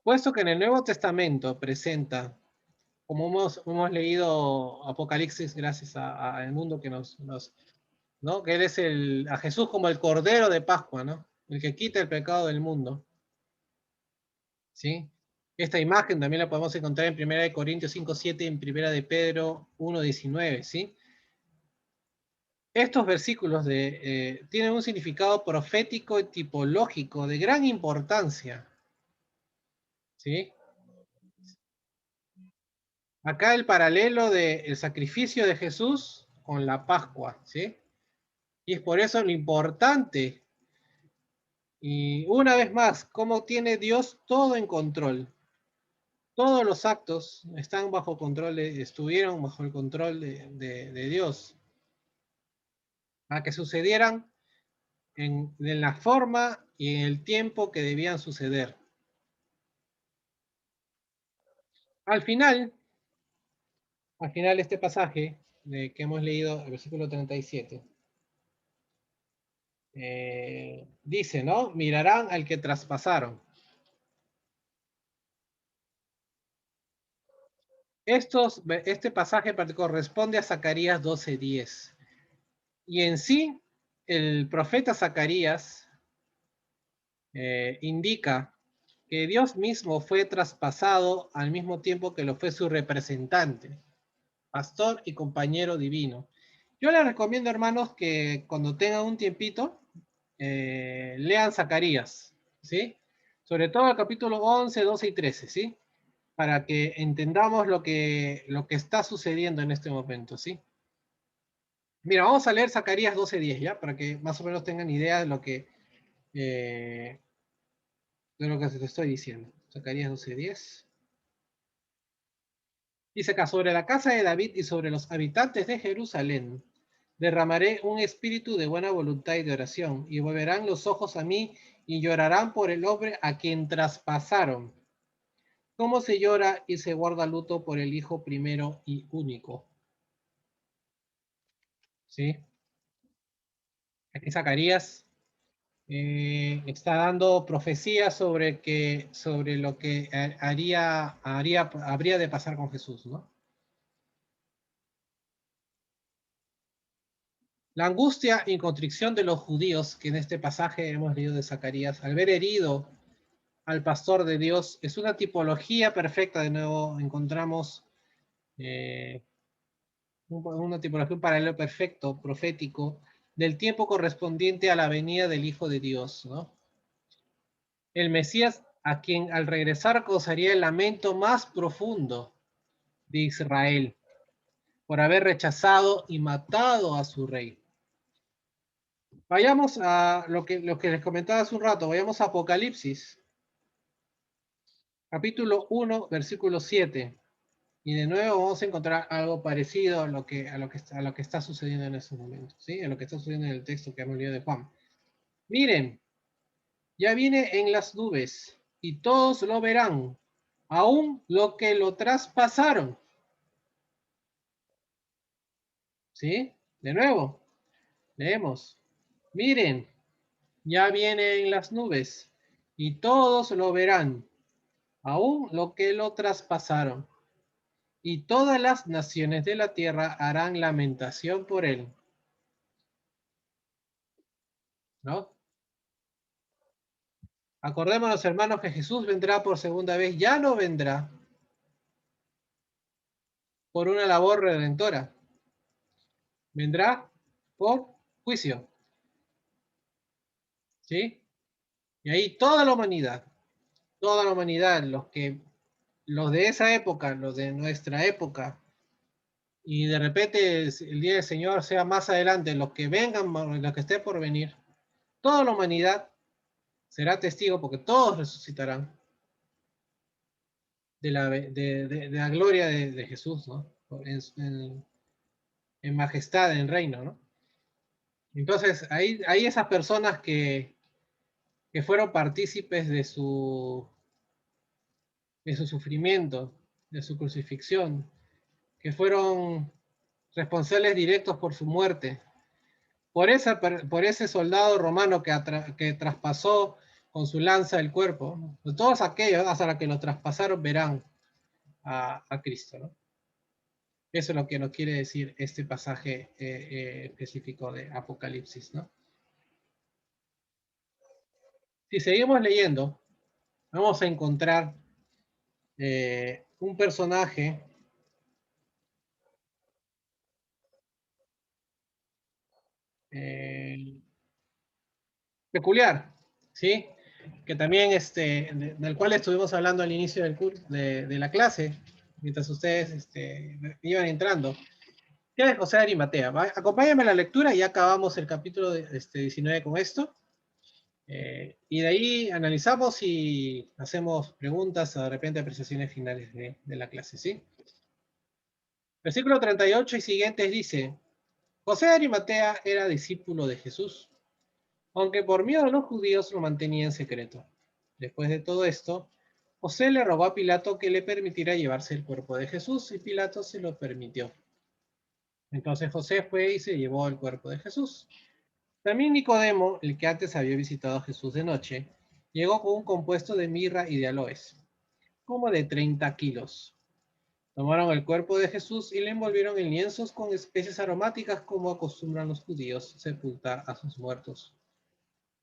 Puesto que en el Nuevo Testamento presenta, como hemos leído Apocalipsis, gracias al mundo que ¿no? Que él es a Jesús como el Cordero de Pascua, ¿no? El que quita el pecado del mundo. ¿Sí? Esta imagen también la podemos encontrar en 1 Corintios 5:7 y en 1 de Pedro 1:19, ¿sí? Estos versículos tienen un significado profético y tipológico de gran importancia, ¿sí? Acá el paralelo del sacrificio de Jesús con la Pascua, ¿sí? Y es por eso lo importante. Y una vez más, cómo tiene Dios todo en control. Todos los actos están bajo control, estuvieron bajo el control de Dios. Para que sucedieran en la forma y en el tiempo que debían suceder. Al final este pasaje que hemos leído, el versículo 37, dice, ¿no? Mirarán al que traspasaron. Este pasaje corresponde a Zacarías 12:10. Y en sí, el profeta Zacarías indica que Dios mismo fue traspasado al mismo tiempo que lo fue su representante, pastor y compañero divino. Yo les recomiendo, hermanos, que cuando tengan un tiempito, lean Zacarías, ¿sí? Sobre todo el capítulo 11, 12 y 13, ¿sí? Para que entendamos lo que está sucediendo en este momento, ¿sí? Mira, vamos a leer Zacarías 12:10, ¿ya? Para que más o menos tengan idea de lo que te estoy diciendo. Zacarías 12:10. Dice acá, sobre la casa de David y sobre los habitantes de Jerusalén, Derramaré un espíritu de buena voluntad y de oración, y volverán los ojos a mí y llorarán por el hombre a quien traspasaron. ¿Cómo se llora y se guarda luto por el hijo primero y único? ¿Sí? Aquí Zacarías está dando profecía sobre lo que habría de pasar con Jesús, ¿no? La angustia y contrición de los judíos, que en este pasaje hemos leído de Zacarías, al ver herido al pastor de Dios, es una tipología perfecta. De nuevo encontramos una tipología, un paralelo perfecto, profético, del tiempo correspondiente a la venida del Hijo de Dios, ¿no? El Mesías, a quien al regresar causaría el lamento más profundo de Israel por haber rechazado y matado a su rey. Vayamos a lo que les comentaba hace un rato, vayamos a Apocalipsis, capítulo 1, versículo 7. Y de nuevo vamos a encontrar algo parecido a lo que está sucediendo en estos momentos, ¿sí? A lo que está sucediendo en el texto que hemos leído de Juan. Miren, ya viene en las nubes y todos lo verán, aún lo que lo traspasaron. ¿Sí? De nuevo, leemos. Miren, ya viene en las nubes y todos lo verán, aún lo que lo traspasaron. Y todas las naciones de la tierra harán lamentación por él. ¿No? Acordémonos, hermanos, que Jesús vendrá por segunda vez. Ya no vendrá por una labor redentora. Vendrá por juicio. ¿Sí? Y ahí toda la humanidad, los de esa época, los de nuestra época, y de repente el día del Señor sea más adelante, los que vengan, los que estén por venir, toda la humanidad será testigo porque todos resucitarán de la gloria de Jesús, ¿no? En majestad, en reino, ¿no? Entonces, ahí esas personas que fueron partícipes de su sufrimiento, de su crucifixión, que fueron responsables directos por su muerte, por ese soldado romano que traspasó con su lanza el cuerpo, todos aquellos hasta los que lo traspasaron verán a Cristo, ¿no? Eso es lo que nos quiere decir este pasaje específico de Apocalipsis, ¿no? Si seguimos leyendo, vamos a encontrar un personaje peculiar, ¿sí? Que también, del cual estuvimos hablando al inicio del curso, de la clase, mientras ustedes iban entrando, que es José de Arimatea. Acompáñame a la lectura y ya acabamos el capítulo 19 con esto. Y de ahí analizamos y hacemos preguntas o de repente apreciaciones finales de la clase, ¿sí? Versículo 38 y siguientes dice: José de Arimatea era discípulo de Jesús, aunque por miedo a los judíos lo mantenía en secreto. Después de todo esto, José le rogó a Pilato que le permitiera llevarse el cuerpo de Jesús, y Pilato se lo permitió. Entonces José fue y se llevó el cuerpo de Jesús. También Nicodemo, el que antes había visitado a Jesús de noche, llegó con un compuesto de mirra y de aloes, como de 30 kilos. Tomaron el cuerpo de Jesús y le envolvieron en lienzos con especies aromáticas, como acostumbran los judíos sepultar a sus muertos.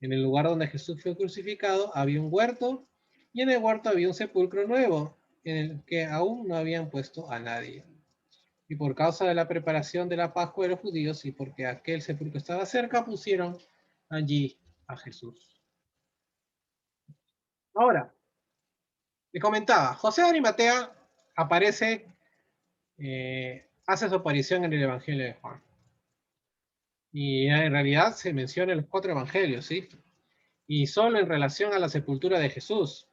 En el lugar donde Jesús fue crucificado había un huerto, y en el huerto había un sepulcro nuevo, en el que aún no habían puesto a nadie. Y por causa de la preparación de la Pascua de los judíos, y porque aquel sepulcro estaba cerca, pusieron allí a Jesús. Ahora, le comentaba, José de Arimatea aparece, hace su aparición en el Evangelio de Juan. Y en realidad se menciona en los 4 evangelios, ¿sí? Y solo en relación a la sepultura de Jesús.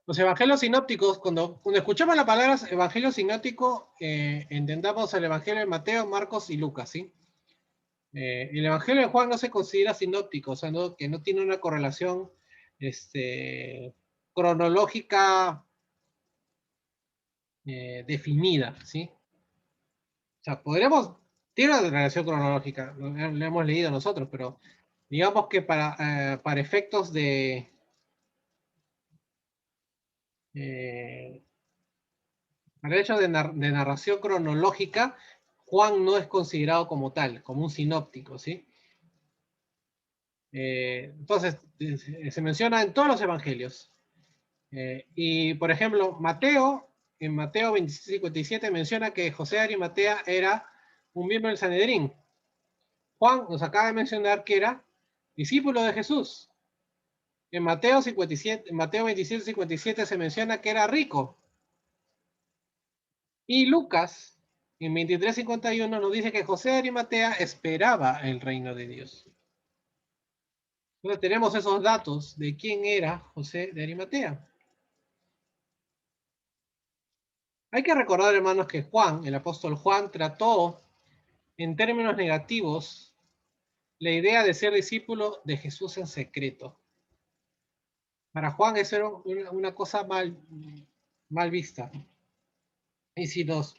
Los evangelios sinópticos, cuando escuchamos la palabra evangelio sinóptico, entendamos el evangelio de Mateo, Marcos y Lucas, ¿sí? El evangelio de Juan no se considera sinóptico, o sea, que no tiene una correlación cronológica definida, ¿sí? O sea, tiene una relación cronológica, lo hemos leído nosotros, pero digamos que para efectos eh, para el hecho de narración cronológica, Juan no es considerado como tal, como un sinóptico, ¿sí? Entonces, se menciona en todos los evangelios. Y, por ejemplo, en Mateo 26:57 menciona que José de Arimatea era un miembro del Sanedrín. Juan nos acaba de mencionar que era discípulo de Jesús. En Mateo 27:57 se menciona que era rico. Y Lucas, en 23:51, nos dice que José de Arimatea esperaba el reino de Dios. Entonces tenemos esos datos de quién era José de Arimatea. Hay que recordar, hermanos, que Juan, el apóstol Juan, trató en términos negativos la idea de ser discípulo de Jesús en secreto. Para Juan eso era una cosa mal vista. Y si nos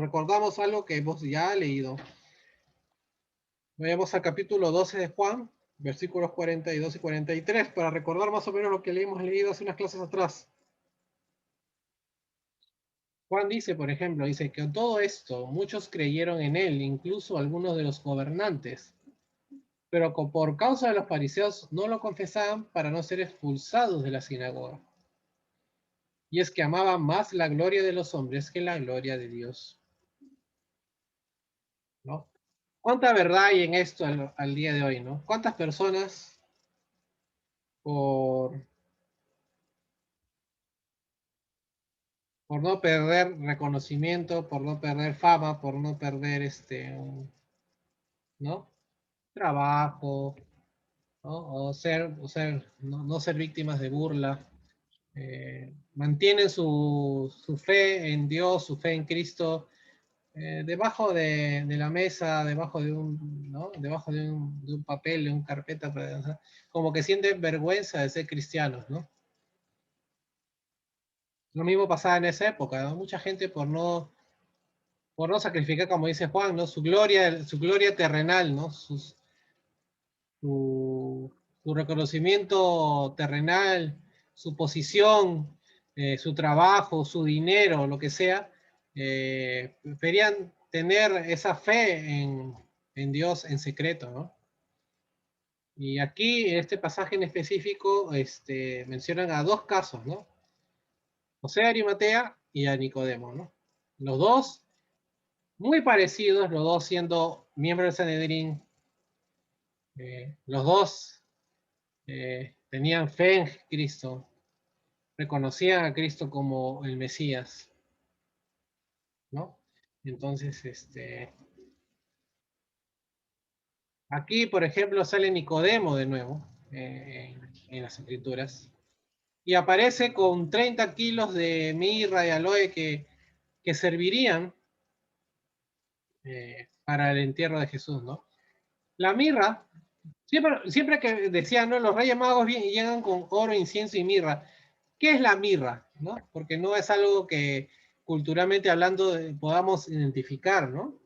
recordamos algo que hemos ya leído, vayamos al capítulo 12 de Juan, versículos 42 y 43, para recordar más o menos lo que le hemos leído hace unas clases atrás. Juan dice, por ejemplo, dice que en todo esto muchos creyeron en él, incluso algunos de los gobernantes, pero por causa de los fariseos no lo confesaban para no ser expulsados de la sinagoga. Y es que amaban más la gloria de los hombres que la gloria de Dios. ¿No? ¿Cuánta verdad hay en esto al día de hoy, no? ¿Cuántas personas por no perder reconocimiento, por no perder fama, por no perder ¿no? Trabajo, ¿no? No ser víctimas de burla, mantienen su fe en Dios, su fe en Cristo, debajo de la mesa, debajo de debajo de un papel, de un carpeta, como que sienten vergüenza de ser cristianos, ¿no? Lo mismo pasaba en esa época, ¿no? Mucha gente por no sacrificar, como dice Juan, ¿no? Su gloria terrenal, ¿no? Su reconocimiento terrenal, su posición, su trabajo, su dinero, lo que sea, preferían tener esa fe en Dios en secreto, ¿no? Y aquí, en este pasaje en específico, mencionan a dos casos, ¿no? José de Arimatea y a Nicodemo, ¿no? Los dos muy parecidos, los dos siendo miembros del Sanedrín, los dos tenían fe en Cristo, reconocían a Cristo como el Mesías, ¿no? Entonces, aquí, por ejemplo, sale Nicodemo de nuevo en las Escrituras y aparece con 30 kilos de mirra y aloe que servirían para el entierro de Jesús, ¿no? La mirra, siempre que decían, ¿no? Los Reyes Magos llegan con oro, incienso y mirra. ¿Qué es la mirra? ¿No? Porque no es algo que culturalmente hablando podamos identificar, ¿no?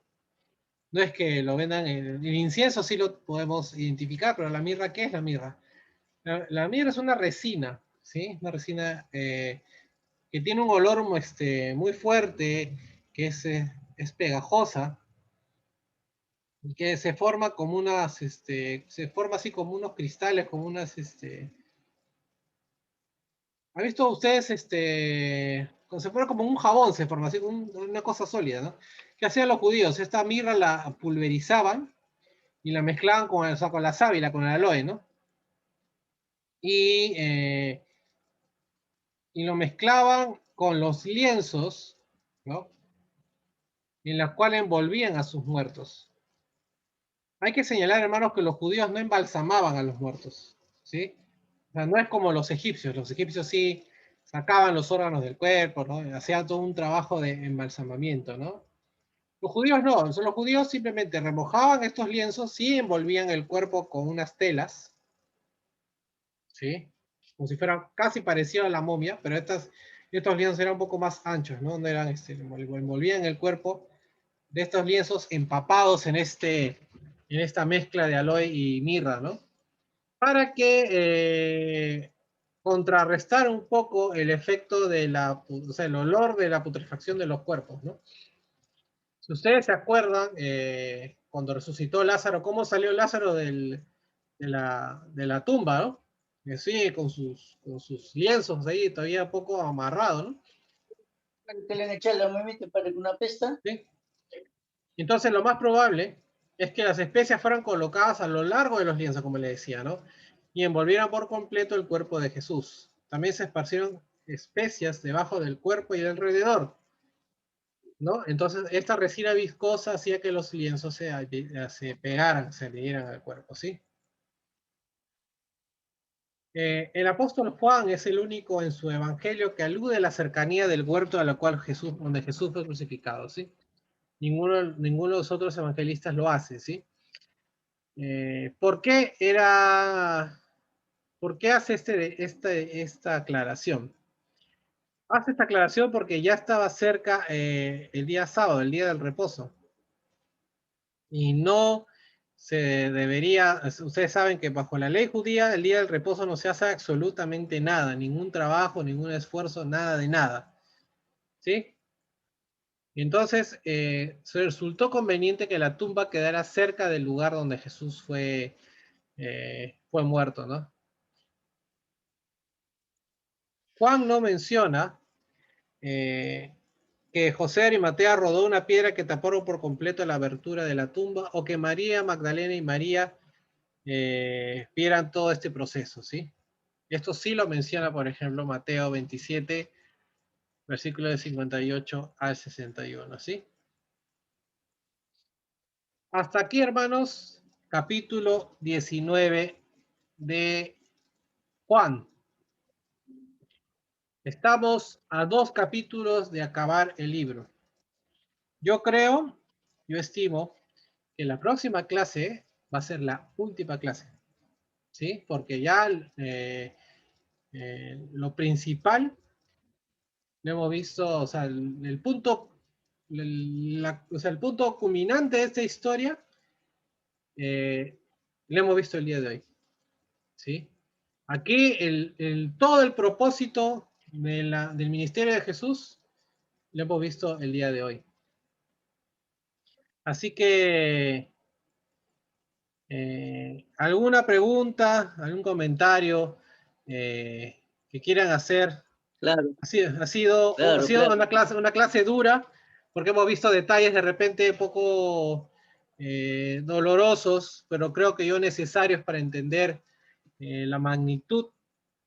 No es que lo vendan, el incienso sí lo podemos identificar, pero la mirra, ¿qué es la mirra? La mirra es una resina, ¿sí? Una resina que tiene un olor muy fuerte, que es pegajosa, y que se forma como se forma así como unos cristales, como unas, ¿han visto ustedes, se forma como un jabón, se forma así como una cosa sólida, ¿no? ¿Qué hacían los judíos? Esta mirra la pulverizaban y la mezclaban con la sábila, con el aloe, ¿no? Y lo mezclaban con los lienzos, ¿no? En los cuales envolvían a sus muertos. Hay que señalar, hermanos, que los judíos no embalsamaban a los muertos, ¿sí? O sea, no es como los egipcios sí sacaban los órganos del cuerpo, ¿no? Hacían todo un trabajo de embalsamamiento, ¿no? Los judíos no, los judíos simplemente remojaban estos lienzos y envolvían el cuerpo con unas telas, ¿sí? Como si fuera casi parecido a la momia, pero estos lienzos eran un poco más anchos, ¿no? No eran, envolvían el cuerpo de estos lienzos empapados en esta mezcla de aloe y mirra, ¿no? Para que contrarrestar un poco el efecto de o sea, el olor de la putrefacción de los cuerpos, ¿no? Si ustedes se acuerdan, cuando resucitó Lázaro, ¿cómo salió Lázaro de la tumba, ¿no? Sí, con sus lienzos ahí todavía poco amarrado, ¿no? Que le han echado la mamita para una pesta. ¿Sí? Entonces lo más probable es que las especias fueran colocadas a lo largo de los lienzos, como le decía, ¿no? Y envolvieran por completo el cuerpo de Jesús. También se esparcieron especias debajo del cuerpo y alrededor, ¿no? Entonces esta resina viscosa hacía que los lienzos se pegaran, se adhirieran al cuerpo, ¿sí? El apóstol Juan es el único en su evangelio que alude a la cercanía del huerto donde Jesús fue crucificado, ¿sí? Ninguno de los otros evangelistas lo hace, ¿sí? ¿Por qué hace esta aclaración? Hace esta aclaración porque ya estaba cerca el día sábado, el día del reposo. Y no se debería, ustedes saben que bajo la ley judía, el día del reposo no se hace absolutamente nada, ningún trabajo, ningún esfuerzo, nada de nada. ¿Sí? Y entonces se resultó conveniente que la tumba quedara cerca del lugar donde Jesús fue muerto, ¿no? Juan no menciona que José de Arimatea rodó una piedra que taparon por completo la abertura de la tumba, o que María Magdalena y María vieran todo este proceso, ¿sí? Esto sí lo menciona, por ejemplo, Mateo 27, versículo de 58 al 61, ¿sí? Hasta aquí, hermanos, capítulo 19 de Juan. Estamos a 2 capítulos de acabar el libro. Yo estimo que la próxima clase va a ser la última clase, ¿sí? Porque ya lo principal lo hemos visto, o sea, el punto, el punto culminante de esta historia lo hemos visto el día de hoy, ¿sí? Aquí todo el propósito del ministerio de Jesús lo hemos visto el día de hoy. Así que, ¿alguna pregunta, algún comentario que quieran hacer? Claro, Ha sido claro. una clase dura, porque hemos visto detalles de repente poco dolorosos, pero creo que yo necesarios para entender la magnitud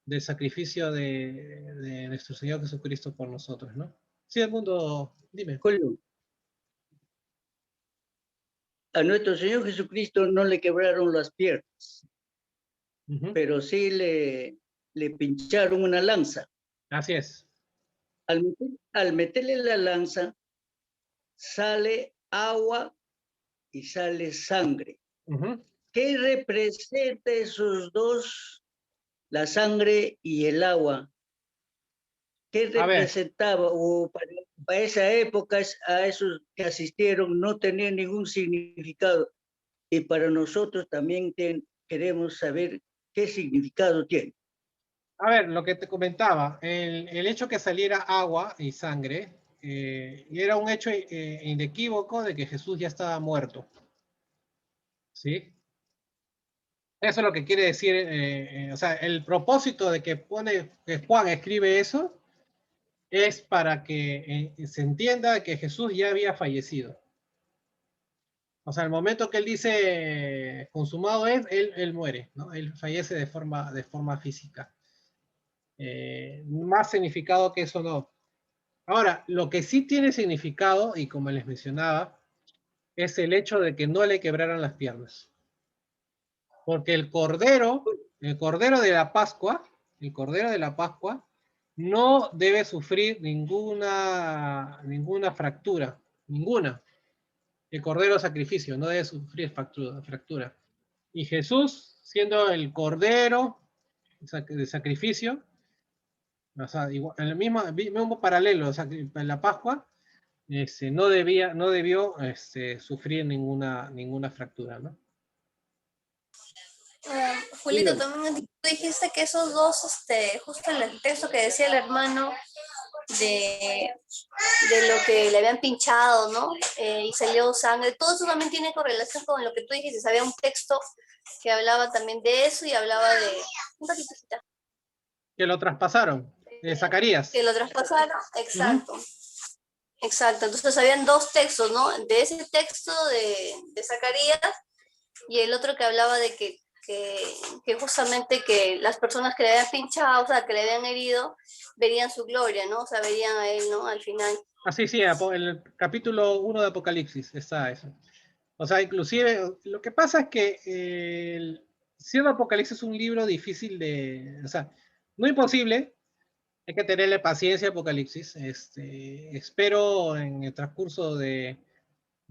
del sacrificio de nuestro Señor Jesucristo por nosotros, ¿no? Sí, el mundo, dime. Julio, a nuestro Señor Jesucristo no le quebraron las piernas, pero sí le pincharon una lanza. Así es. Al meterle la lanza, sale agua y sale sangre. ¿Qué representa esos dos, la sangre y el agua? ¿Qué representaba? O para esa época, a esos que asistieron no tenía ningún significado. Y para nosotros también queremos saber qué significado tiene. A ver, lo que te comentaba, el hecho que saliera agua y sangre era un hecho inequívoco de que Jesús ya estaba muerto. ¿Sí? Eso es lo que quiere decir, o sea, el propósito de que Juan escribe eso es para que se entienda que Jesús ya había fallecido. O sea, el momento que él dice consumado es, él muere, ¿no? Él fallece de forma física. Más significado que eso no. Ahora, lo que sí tiene significado, y como les mencionaba, es el hecho de que no le quebraran las piernas. Porque el cordero de la Pascua no debe sufrir ninguna fractura, ninguna. El cordero sacrificio no debe sufrir fractura. Y Jesús, siendo el cordero de sacrificio, o sea, igual, el mismo paralelo, o sea, en la Pascua, no debió sufrir ninguna fractura, ¿no? Julito, también tú dijiste que esos dos, justo en el texto que decía el hermano de lo que le habían pinchado, ¿no? Y salió sangre, todo eso también tiene correlación con lo que tú dijiste. Había un texto que hablaba también de eso y hablaba de... Un ratito, que lo traspasaron, de Zacarías. Que lo traspasaron, exacto. Exacto, entonces habían dos textos, ¿no? De ese texto de Zacarías y el otro que hablaba de que justamente que las personas que le habían pinchado, o sea, que le habían herido, verían su gloria, ¿no? O sea, verían a él, ¿no? Al final. Así sí, en el capítulo 1 de Apocalipsis está eso. O sea, inclusive, lo que pasa es que siendo Apocalipsis es un libro difícil de, o sea, no imposible, hay que tenerle paciencia a Apocalipsis. Espero en el transcurso de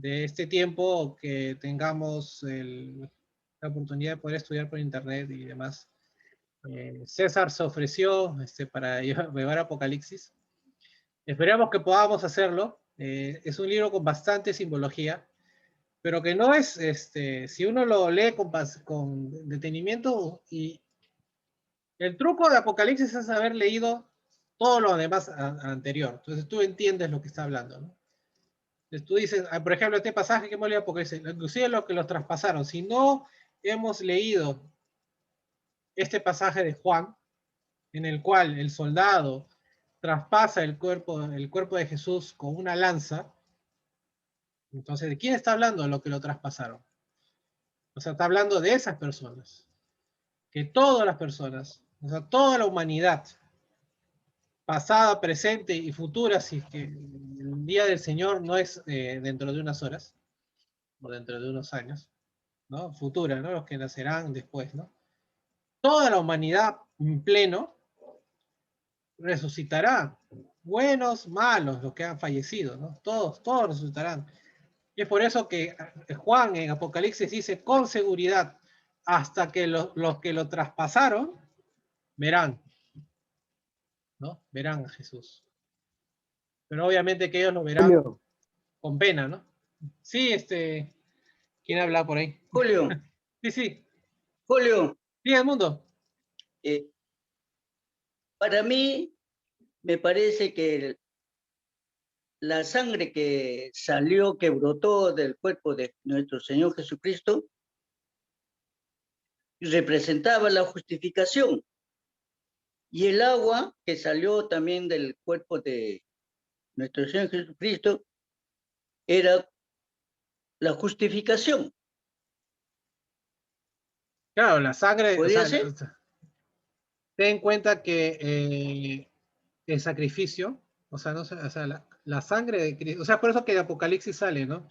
este tiempo que tengamos la oportunidad de poder estudiar por internet y demás. César se ofreció para llevar Apocalipsis. Esperamos que podamos hacerlo. Es un libro con bastante simbología, pero que no es, si uno lo lee con detenimiento, y el truco de Apocalipsis es haber leído todo lo demás anterior. Entonces tú entiendes lo que está hablando, ¿no? Entonces tú dices, por ejemplo, este pasaje que hemos leído Apocalipsis, inclusive lo que los traspasaron, si no hemos leído este pasaje de Juan, en el cual el soldado traspasa el cuerpo de Jesús con una lanza, entonces, ¿de quién está hablando lo que lo traspasaron? O sea, está hablando de esas personas. Que todas las personas, o sea, toda la humanidad, pasada, presente y futura, si es que el día del Señor no es dentro de unas horas, o dentro de unos años, ¿no? Futura, ¿no? Los que nacerán después, ¿no? Toda la humanidad en pleno resucitará. Buenos, malos, los que han fallecido, ¿no? Todos resucitarán. Y es por eso que Juan en Apocalipsis dice con seguridad, hasta que los que lo traspasaron verán, ¿no? Verán a Jesús. Pero obviamente que ellos lo verán Julio, con pena, ¿no? Sí, ¿quién habla por ahí? Julio, Sí, sí. Julio, Sí, el mundo. para mí me parece que la sangre que salió, que brotó del cuerpo de nuestro Señor Jesucristo, representaba la justificación. Y el agua que salió también del cuerpo de nuestro Señor Jesucristo era la justificación. Claro, la sangre, o ¿Podría sea, ser? ten en cuenta que el sacrificio, o sea, no sé, o sea, la sangre de Cristo, o sea, por eso que de Apocalipsis sale, ¿no?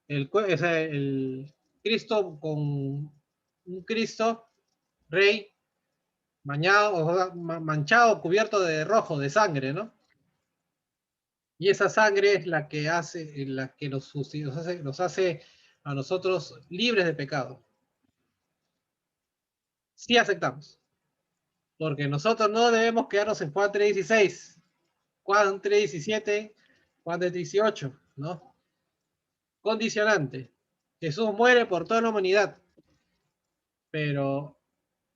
O sea, el Cristo con un Cristo, rey, manchado, cubierto de rojo, de sangre, ¿no? Y esa sangre es la que nos hace a nosotros libres de pecado. Sí aceptamos. Porque nosotros no debemos quedarnos en Juan 3:16, Juan 3:17, Juan 3:18, ¿no? Condicionante. Jesús muere por toda la humanidad, pero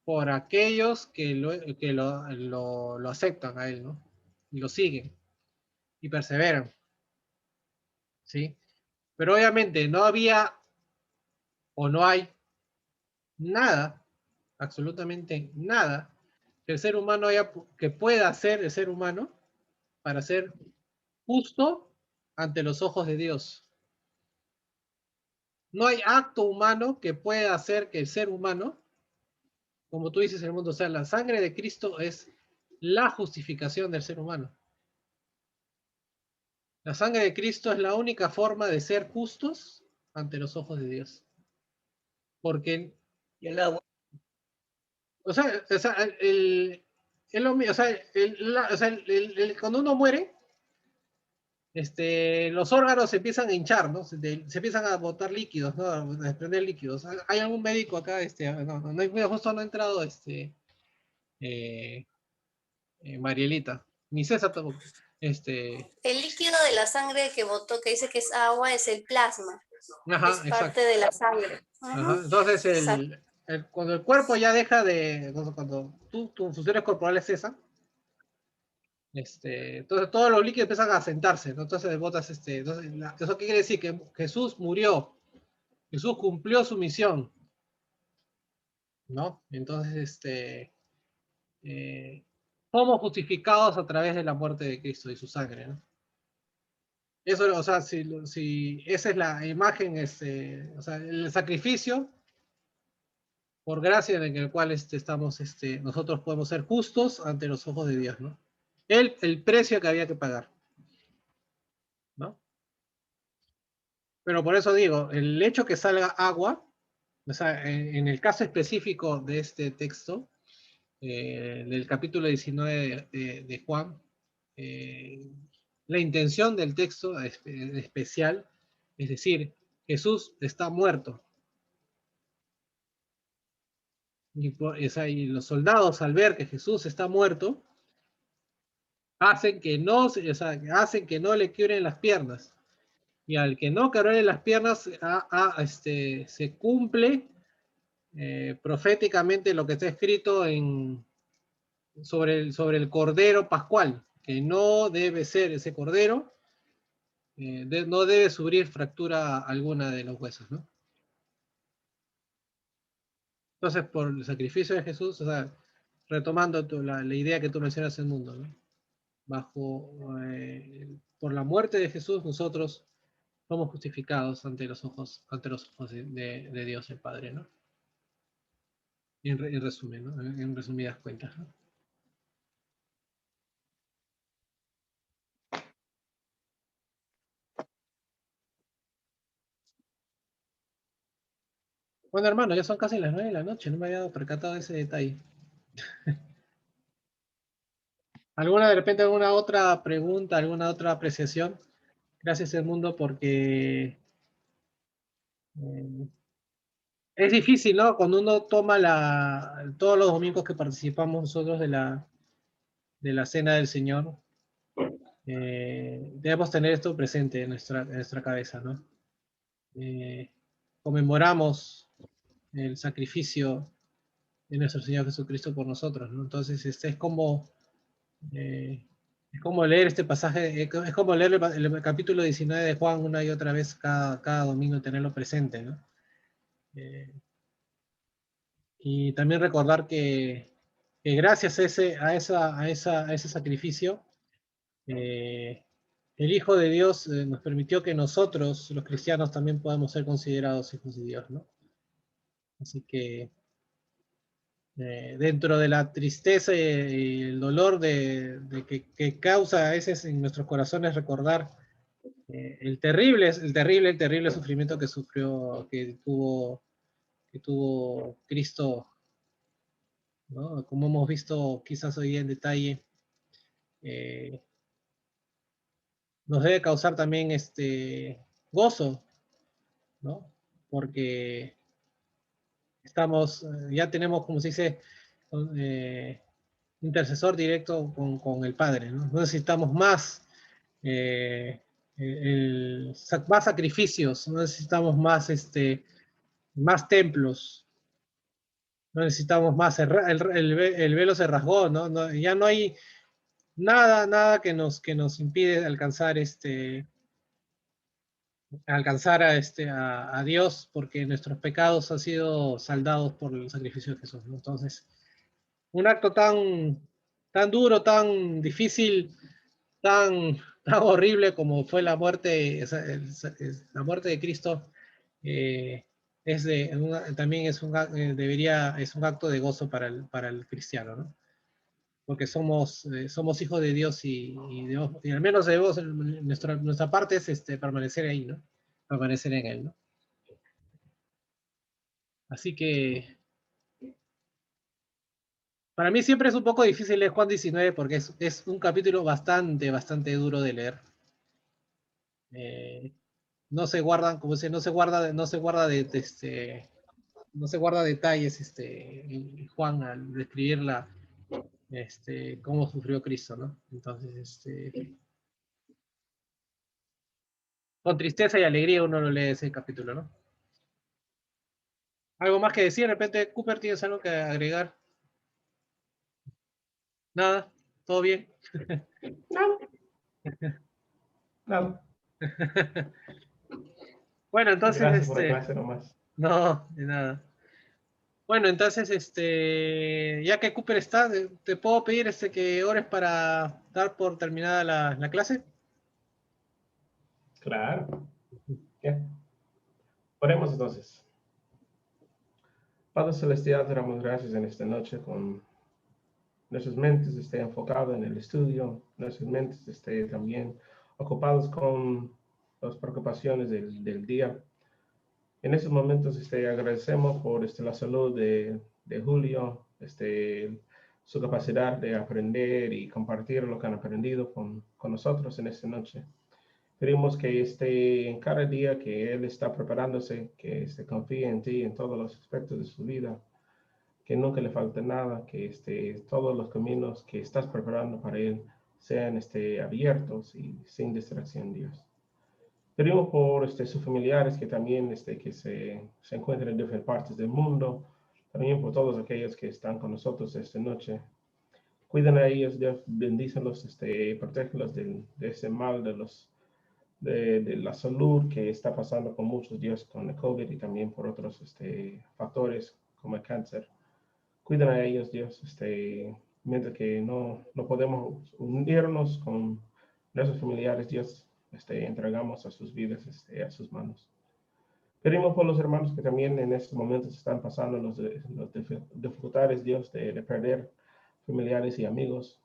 por aquellos que lo aceptan a él, ¿no? Y lo siguen y perseveran, ¿sí? Pero obviamente no había o no hay nada, absolutamente nada, que el ser humano que pueda hacer el ser humano para ser justo ante los ojos de Dios. No hay acto humano que pueda hacer que el ser humano, como tú dices en el mundo, o sea, la sangre de Cristo es la justificación del ser humano. La sangre de Cristo es la única forma de ser justos ante los ojos de Dios. Porque, Y el agua. o sea es lo mismo, o sea, cuando uno muere, los órganos se empiezan a hinchar, ¿no? Se empiezan a botar líquidos, ¿no? A desprender líquidos. ¿Hay algún médico acá? No, justo no ha entrado, Marielita, ni César tampoco. El líquido de la sangre que botó, que dice que es agua, es el plasma. Ajá, Es exacto. parte de la sangre. Ajá. Entonces, cuando el cuerpo ya deja de, cuando tus funciones corporales cesan, entonces todos los líquidos empiezan a sentarse, ¿no? Entonces botas, ¿eso qué quiere decir? Que Jesús murió, Jesús cumplió su misión, ¿no? Entonces, somos justificados a través de la muerte de Cristo y su sangre, ¿no? Eso, o sea, si esa es la imagen, o sea, el sacrificio por gracia en el cual estamos, nosotros podemos ser justos ante los ojos de Dios, ¿no? El precio que había que pagar, ¿no? Pero por eso digo, el hecho que salga agua, o sea, en el caso específico de este texto, del capítulo 19 de Juan, la intención del texto especial, es decir, Jesús está muerto. Y los soldados, al ver que Jesús está muerto, hacen que no, o sea, hacen que no le quiebren las piernas. Y al que no quebrarle las piernas, se cumple proféticamente lo que está escrito sobre el cordero pascual, que no debe ser ese cordero, no debe sufrir fractura alguna de los huesos, ¿no? Entonces, por el sacrificio de Jesús, o sea, retomando la idea que tú mencionas del mundo, ¿no? Por la muerte de Jesús, nosotros somos justificados ante los ojos de Dios el Padre, ¿no? En resumen, ¿no? En resumidas cuentas, ¿no? Bueno, hermano, ya son casi las 9 de la noche, no me había percatado de ese detalle. ¿Alguna, de repente, alguna otra pregunta, alguna otra apreciación? Gracias, Edmundo, porque es difícil, ¿no? Cuando uno toma todos los domingos que participamos nosotros de la Cena del Señor, debemos tener esto presente en nuestra cabeza, ¿no? Conmemoramos el sacrificio de nuestro Señor Jesucristo por nosotros, ¿no? Entonces, eh, es como leer este pasaje, es como leer el capítulo 19 de Juan una y otra vez cada domingo y tenerlo presente, ¿no? Y también recordar que gracias a ese sacrificio, el Hijo de Dios nos permitió que nosotros, los cristianos, también podamos ser considerados hijos de Dios, ¿no? Así que dentro de la tristeza y el dolor que causa a veces en nuestros corazones recordar el terrible sufrimiento que sufrió, que tuvo Cristo, ¿no? Como hemos visto quizás hoy en detalle, eh, nos debe causar también gozo, ¿no? Porque ya tenemos, como se dice, eh, intercesor directo con el Padre, ¿no? No necesitamos más sacrificios, no necesitamos más templos, no necesitamos más, el velo se rasgó, ¿no? Ya no hay nada que nos impide alcanzar a Dios, porque nuestros pecados han sido saldados por el sacrificio de Jesús, ¿no? Entonces, un acto tan duro, tan difícil, tan horrible como fue la muerte, la muerte de Cristo, eh, también es un acto de gozo para el cristiano, ¿no? Porque somos hijos de Dios y al menos debemos, nuestra parte es permanecer ahí, ¿no? Permanecer en Él, ¿no? Así que Para mí siempre es un poco difícil leer Juan 19 porque es un capítulo bastante duro de leer. No se guardan, como dice, no se guarda detalles Juan al describir cómo sufrió Cristo, ¿no? Entonces, con tristeza y alegría uno lo lee ese capítulo, ¿no? ¿Algo más que decir? De repente, Cooper, ¿tienes algo que agregar? Nada, ¿todo bien? No. Nada. Bueno, entonces, Gracias por la clase nomás. no, de nada. Bueno, entonces, ya que Cooper está, ¿te puedo pedir que ores para dar por terminada la clase? Claro. Ya. Oremos entonces. Padre Celestial, te damos gracias en esta noche con nuestras mentes enfocadas en el estudio, nuestras mentes también ocupadas con las preocupaciones del día. En estos momentos agradecemos por la salud de Julio, su capacidad de aprender y compartir lo que han aprendido con nosotros en esta noche. Pedimos que en cada día que él está preparándose, que confíe en ti en todos los aspectos de su vida, que nunca le falte nada, que todos los caminos que estás preparando para él sean abiertos y sin distracción, Dios. Pedimos por sus familiares que también que se encuentran en diferentes partes del mundo, también por todos aquellos que están con nosotros esta noche. Cuiden a ellos, Dios, bendícelos, protégelos de ese mal, de la salud que está pasando con muchos, Dios, con el COVID y también por otros factores como el cáncer. Cuiden a ellos, Dios, mientras que no podemos unirnos con nuestros familiares, Dios, entregamos a sus vidas, a sus manos. Pedimos por los hermanos que también en estos momentos están pasando los dificultades, Dios, de perder familiares y amigos,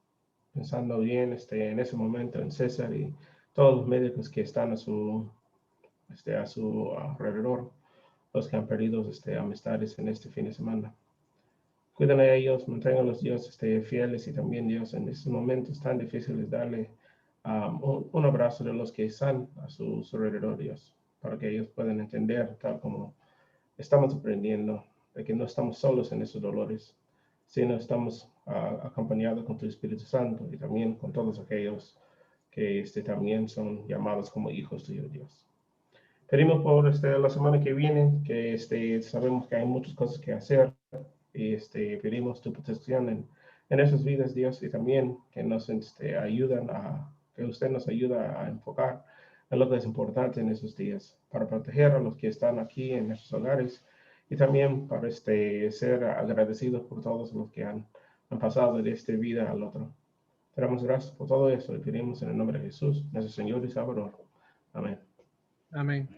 pensando bien en ese momento en César y todos los médicos que están a su alrededor, los que han perdido amistades en este fin de semana. Cuiden a ellos, manténganlos, Dios, fieles y también, Dios, en estos momentos tan difíciles, darle un abrazo de los que están a su alrededor, Dios, para que ellos puedan entender, tal como estamos aprendiendo, de que no estamos solos en esos dolores, sino estamos acompañados con tu Espíritu Santo y también con todos aquellos que también son llamados como hijos tuyos, Dios. Pedimos por la semana que viene, que sabemos que hay muchas cosas que hacer, y pedimos tu protección en esas vidas, Dios, y también que nos ayuden que usted nos ayuda a enfocar en lo que es importante en esos días, para proteger a los que están aquí en nuestros hogares, y también para ser agradecidos por todos los que han pasado de esta vida al otro. Te damos gracias por todo eso y pedimos en el nombre de Jesús, nuestro Señor y Salvador. Amén. Amén.